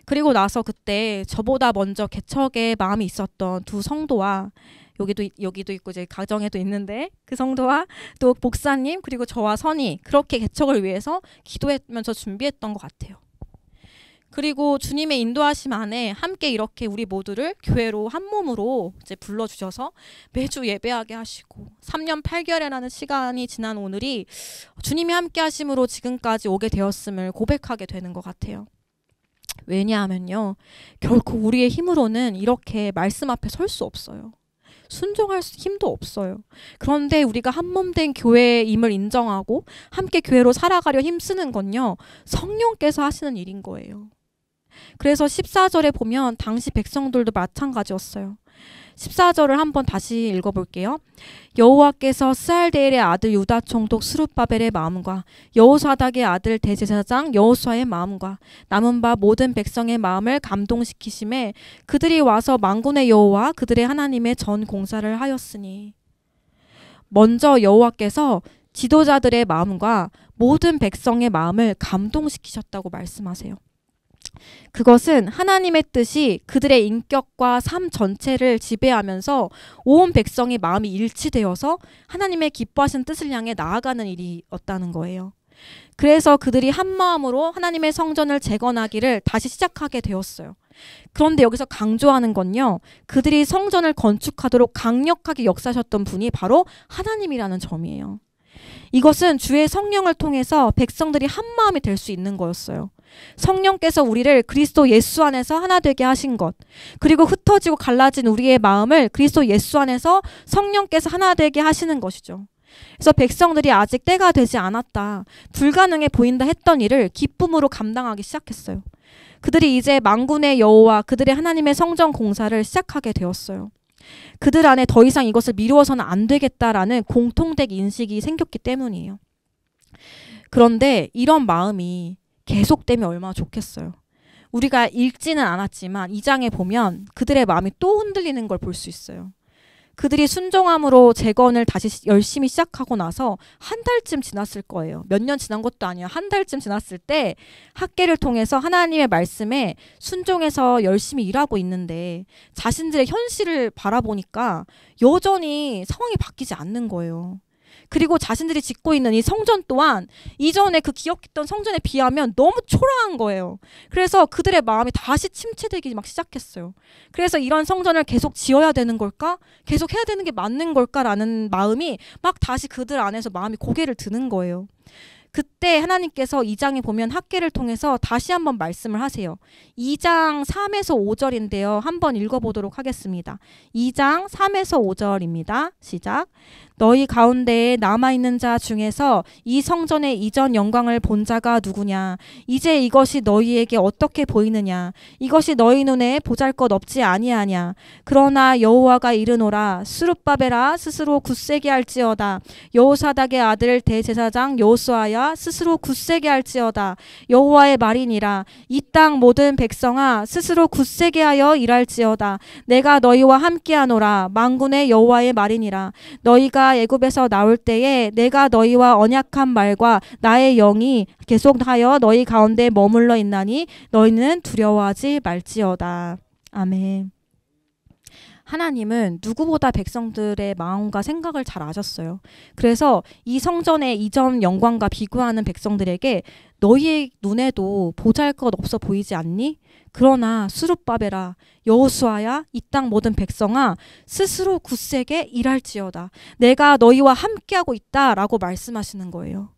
그리고 나서 그때 저보다 먼저 개척에 마음이 있었던 두 성도와 여기도 있고 이제 가정에도 있는데 그 성도와 또 목사님 그리고 저와 선이 그렇게 개척을 위해서 기도하면서 준비했던 것 같아요. 그리고 주님의 인도하심 안에 함께 이렇게 우리 모두를 교회로 한 몸으로 이제 불러주셔서 매주 예배하게 하시고 3년 8개월이라는 시간이 지난 오늘이 주님이 함께 하심으로 지금까지 오게 되었음을 고백하게 되는 것 같아요. 왜냐하면요, 결코 우리의 힘으로는 이렇게 말씀 앞에 설 수 없어요. 순종할 힘도 없어요. 그런데 우리가 한 몸 된 교회임을 인정하고 함께 교회로 살아가려 힘쓰는 건요, 성령께서 하시는 일인 거예요. 그래서 14절에 보면 당시 백성들도 마찬가지였어요. 14절을 한번 다시 읽어볼게요. 여호와께서 스알데엘의 아들 유다 총독 스룹바벨의 마음과 여호사닥의 아들 대제사장 여호수아의 마음과 남은 바 모든 백성의 마음을 감동시키심에 그들이 와서 만군의 여호와 그들의 하나님의 전 공사를 하였으니. 먼저 여호와께서 지도자들의 마음과 모든 백성의 마음을 감동시키셨다고 말씀하세요. 그것은 하나님의 뜻이 그들의 인격과 삶 전체를 지배하면서 온 백성의 마음이 일치되어서 하나님의 기뻐하신 뜻을 향해 나아가는 일이었다는 거예요. 그래서 그들이 한 마음으로 하나님의 성전을 재건하기를 다시 시작하게 되었어요. 그런데 여기서 강조하는 건요, 그들이 성전을 건축하도록 강력하게 역사하셨던 분이 바로 하나님이라는 점이에요. 이것은 주의 성령을 통해서 백성들이 한 마음이 될 수 있는 거였어요. 성령께서 우리를 그리스도 예수 안에서 하나 되게 하신 것, 그리고 흩어지고 갈라진 우리의 마음을 그리스도 예수 안에서 성령께서 하나 되게 하시는 것이죠. 그래서 백성들이 아직 때가 되지 않았다, 불가능해 보인다 했던 일을 기쁨으로 감당하기 시작했어요. 그들이 이제 만군의 여호와 그들의 하나님의 성전 공사를 시작하게 되었어요. 그들 안에 더 이상 이것을 미루어서는 안 되겠다라는 공통된 인식이 생겼기 때문이에요. 그런데 이런 마음이 계속되면 얼마나 좋겠어요. 우리가 읽지는 않았지만 2장에 보면 그들의 마음이 또 흔들리는 걸 볼 수 있어요. 그들이 순종함으로 재건을 다시 열심히 시작하고 나서 한 달쯤 지났을 거예요. 몇 년 지난 것도 아니야. 한 달쯤 지났을 때 학개를 통해서 하나님의 말씀에 순종해서 열심히 일하고 있는데 자신들의 현실을 바라보니까 여전히 상황이 바뀌지 않는 거예요. 그리고 자신들이 짓고 있는 이 성전 또한 이전에 그 기억했던 성전에 비하면 너무 초라한 거예요. 그래서 그들의 마음이 다시 침체되기 막 시작했어요. 그래서 이런 성전을 계속 지어야 되는 걸까? 계속 해야 되는 게 맞는 걸까라는 마음이 막 다시 그들 안에서 마음이 고개를 드는 거예요. 그때 하나님께서 2장에 보면 학개를 통해서 다시 한번 말씀을 하세요. 2장 3에서 5절인데요. 한번 읽어보도록 하겠습니다. 2장 3에서 5절입니다. 시작. 너희 가운데에 남아있는 자 중에서 이 성전의 이전 영광을 본 자가 누구냐? 이제 이것이 너희에게 어떻게 보이느냐? 이것이 너희 눈에 보잘것없지 아니하냐? 그러나 여호와가 이르노라. 스룹바벨아 스스로 굳세게 할지어다. 여호사닥의 아들 대제사장 여호수아야 스스로 굳세게 할지어다. 여호와의 말이니라. 이 땅 모든 백성아 스스로 굳세게 하여 일할지어다. 내가 너희와 함께하노라. 만군의 여호와의 말이니라. 너희가 애굽에서 나올 때에 내가 너희와 언약한 말과 나의 영이 계속하여 너희 가운데 머물러 있나니 너희는 두려워하지 말지어다. 아멘. 하나님은 누구보다 백성들의 마음과 생각을 잘 아셨어요. 그래서 이 성전의 이전 영광과 비교하는 백성들에게 너희의 눈에도 보잘것없어 보이지 않니? 그러나 스룹바벨아, 여호수아야, 이 땅 모든 백성아, 스스로 굳세게 일할지어다. 내가 너희와 함께하고 있다라고 말씀하시는 거예요.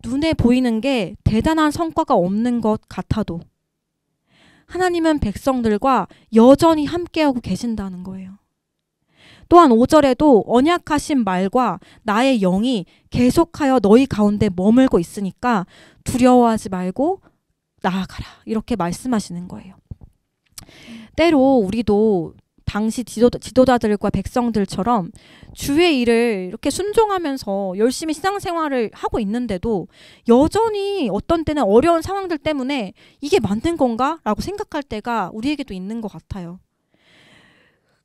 눈에 보이는 게 대단한 성과가 없는 것 같아도 하나님은 백성들과 여전히 함께하고 계신다는 거예요. 또한 5절에도 언약하신 말과 나의 영이 계속하여 너희 가운데 머물고 있으니까 두려워하지 말고 나아가라. 이렇게 말씀하시는 거예요. 때로 우리도 당시 지도자들과 백성들처럼 주의 일을 이렇게 순종하면서 열심히 신앙생활을 하고 있는데도 여전히 어떤 때는 어려운 상황들 때문에 이게 맞는 건가? 라고 생각할 때가 우리에게도 있는 것 같아요.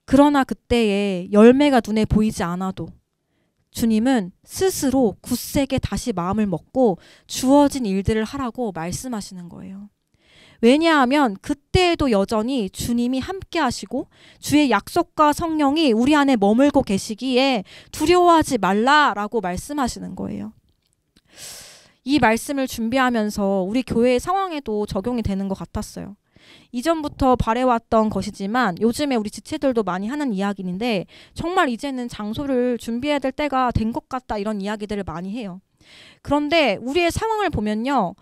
그러나 그때에 열매가 눈에 보이지 않아도 주님은 스스로 굳세게 다시 마음을 먹고 주어진 일들을 하라고 말씀하시는 거예요. 왜냐하면 그때에도 여전히 주님이 함께 하시고 주의 약속과 성령이 우리 안에 머물고 계시기에 두려워하지 말라라고 말씀하시는 거예요. 이 말씀을 준비하면서 우리 교회의 상황에도 적용이 되는 것 같았어요. 이전부터 바래왔던 것이지만 요즘에 우리 지체들도 많이 하는 이야기인데 정말 이제는 장소를 준비해야 될 때가 된 것 같다 이런 이야기들을 많이 해요. 그런데 우리의 상황을 보면요.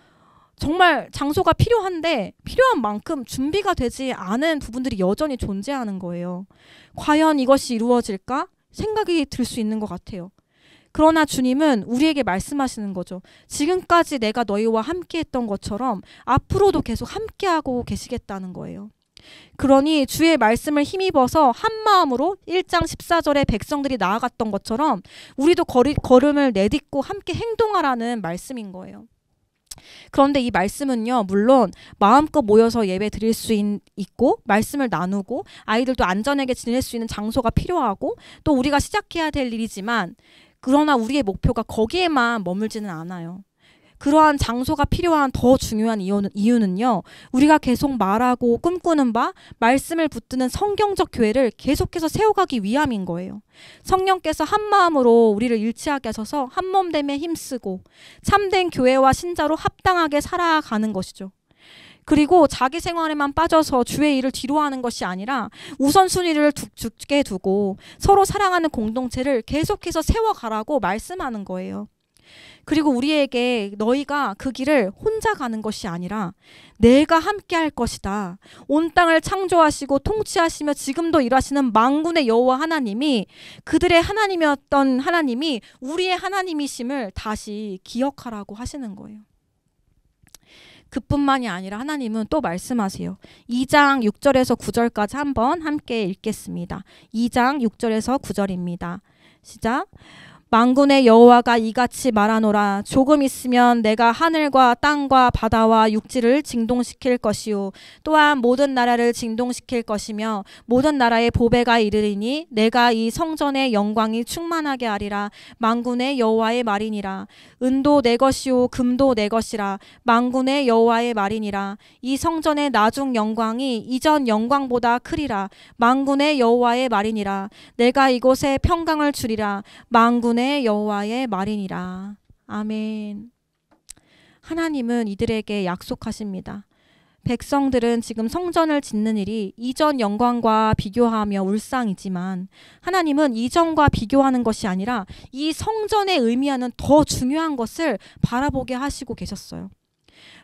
정말 장소가 필요한데 필요한 만큼 준비가 되지 않은 부분들이 여전히 존재하는 거예요. 과연 이것이 이루어질까? 생각이 들 수 있는 것 같아요. 그러나 주님은 우리에게 말씀하시는 거죠. 지금까지 내가 너희와 함께 했던 것처럼 앞으로도 계속 함께하고 계시겠다는 거예요. 그러니 주의 말씀을 힘입어서 한마음으로 1장 14절에 백성들이 나아갔던 것처럼 우리도 걸음을 내딛고 함께 행동하라는 말씀인 거예요. 그런데 이 말씀은요, 물론 마음껏 모여서 예배 드릴 수 있고 말씀을 나누고 아이들도 안전하게 지낼 수 있는 장소가 필요하고 또 우리가 시작해야 될 일이지만 그러나 우리의 목표가 거기에만 머물지는 않아요. 그러한 장소가 필요한 더 중요한 이유는요. 우리가 계속 말하고 꿈꾸는 바 말씀을 붙드는 성경적 교회를 계속해서 세워가기 위함인 거예요. 성령께서 한마음으로 우리를 일치하게 하셔서 한몸됨에 힘쓰고 참된 교회와 신자로 합당하게 살아가는 것이죠. 그리고 자기 생활에만 빠져서 주의 일을 뒤로하는 것이 아니라 우선순위를 두게 두고 서로 사랑하는 공동체를 계속해서 세워가라고 말씀하는 거예요. 그리고 우리에게 너희가 그 길을 혼자 가는 것이 아니라 내가 함께 할 것이다. 온 땅을 창조하시고 통치하시며 지금도 일하시는 만군의 여호와 하나님이 그들의 하나님이었던 하나님이 우리의 하나님이심을 다시 기억하라고 하시는 거예요. 그뿐만이 아니라 하나님은 또 말씀하세요. 2장 6절에서 9절까지 한번 함께 읽겠습니다. 2장 6절에서 9절입니다. 시작. 만군의 여호와가 이같이 말하노라. 조금 있으면 내가 하늘과 땅과 바다와 육지를 진동시킬 것이요 또한 모든 나라를 진동시킬 것이며 모든 나라의 보배가 이르리니 내가 이 성전의 영광이 충만하게 하리라. 만군의 여호와의 말이니라. 은도 내 것이요 금도 내 것이라. 만군의 여호와의 말이니라. 이 성전의 나중 영광이 이전 영광보다 크리라. 만군의 여호와의 말이니라. 내가 이곳에 평강을 주리라. 만군의 여호와의 말이니라. 아멘. 하나님은 이들에게 약속하십니다. 백성들은 지금 성전을 짓는 일이 이전 영광과 비교하며 울상이지만 하나님은 이전과 비교하는 것이 아니라 이 성전에 의미하는 더 중요한 것을 바라보게 하시고 계셨어요.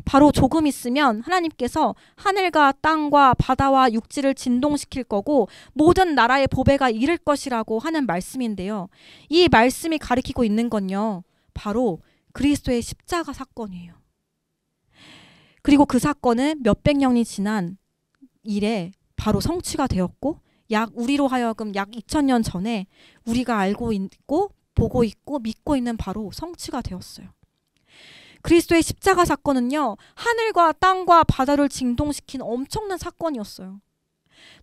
바로 조금 있으면 하나님께서 하늘과 땅과 바다와 육지를 진동시킬 거고 모든 나라의 보배가 이를 것이라고 하는 말씀인데요. 이 말씀이 가리키고 있는 건요. 바로 그리스도의 십자가 사건이에요. 그리고 그 사건은 몇백 년이 지난 일에 바로 성취가 되었고 우리로 하여금 약 2000년 전에 우리가 알고 있고 보고 있고 믿고 있는 바로 성취가 되었어요. 그리스도의 십자가 사건은요. 하늘과 땅과 바다를 진동시킨 엄청난 사건이었어요.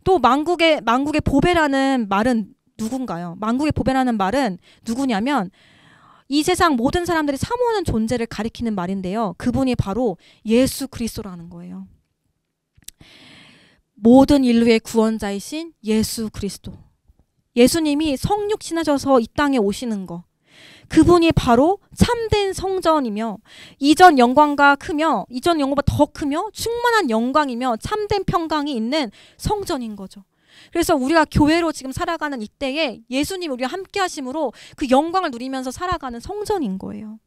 또 만국의 보배라는 말은 누군가요? 만국의 보배라는 말은 누구냐면 이 세상 모든 사람들이 사모하는 존재를 가리키는 말인데요. 그분이 바로 예수 그리스도라는 거예요. 모든 인류의 구원자이신 예수 그리스도. 예수님이 성육신하셔서 이 땅에 오시는 거. 그분이 바로 참된 성전이며 이전 영광과 크며 이전 영광보다 더 크며 충만한 영광이며 참된 평강이 있는 성전인 거죠. 그래서 우리가 교회로 지금 살아가는 이때에 예수님 우리와 함께 하심으로 그 영광을 누리면서 살아가는 성전인 거예요.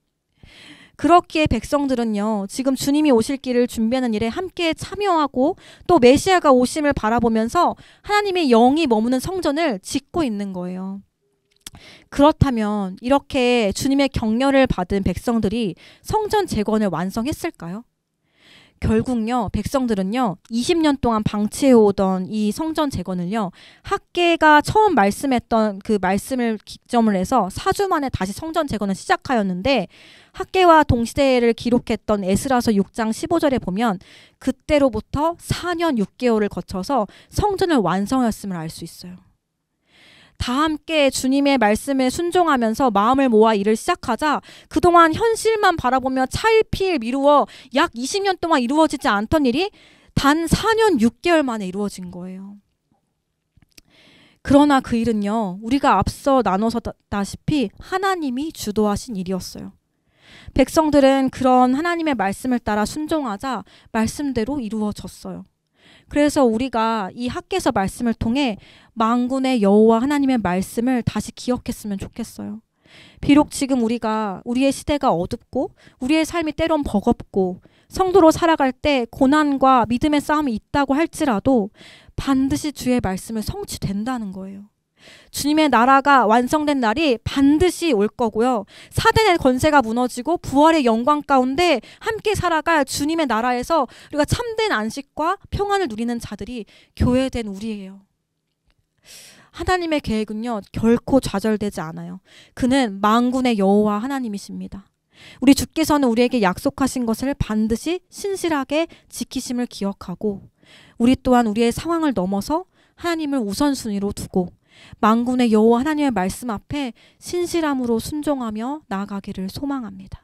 그렇기에 백성들은요, 지금 주님이 오실 길을 준비하는 일에 함께 참여하고 또 메시아가 오심을 바라보면서 하나님의 영이 머무는 성전을 짓고 있는 거예요. 그렇다면 이렇게 주님의 격려를 받은 백성들이 성전 재건을 완성했을까요? 결국요, 백성들은요, 20년 동안 방치해오던 이 성전 재건을요, 학개가 처음 말씀했던 그 말씀을 기점을 해서 4주 만에 다시 성전 재건을 시작하였는데, 학개와 동시대를 기록했던 에스라서 6장 15절에 보면 그때로부터 4년 6개월을 거쳐서 성전을 완성하였음을 알 수 있어요. 다 함께 주님의 말씀에 순종하면서 마음을 모아 일을 시작하자 그동안 현실만 바라보며 차일피일 미루어 약 20년 동안 이루어지지 않던 일이 단 4년 6개월 만에 이루어진 거예요. 그러나 그 일은요, 우리가 앞서 나눠서다시피 하나님이 주도하신 일이었어요. 백성들은 그런 하나님의 말씀을 따라 순종하자 말씀대로 이루어졌어요. 그래서 우리가 이 학개서 말씀을 통해 만군의 여호와 하나님의 말씀을 다시 기억했으면 좋겠어요. 비록 지금 우리의 시대가 어둡고 우리의 삶이 때론 버겁고 성도로 살아갈 때 고난과 믿음의 싸움이 있다고 할지라도 반드시 주의 말씀을 성취된다는 거예요. 주님의 나라가 완성된 날이 반드시 올 거고요. 사단의 권세가 무너지고 부활의 영광 가운데 함께 살아갈 주님의 나라에서 우리가 참된 안식과 평안을 누리는 자들이 교회된 우리예요. 하나님의 계획은요, 결코 좌절되지 않아요. 그는 만군의 여호와 하나님이십니다. 우리 주께서는 우리에게 약속하신 것을 반드시 신실하게 지키심을 기억하고 우리 또한 우리의 상황을 넘어서 하나님을 우선순위로 두고 만군의 여호와 하나님의 말씀 앞에 신실함으로 순종하며 나아가기를 소망합니다.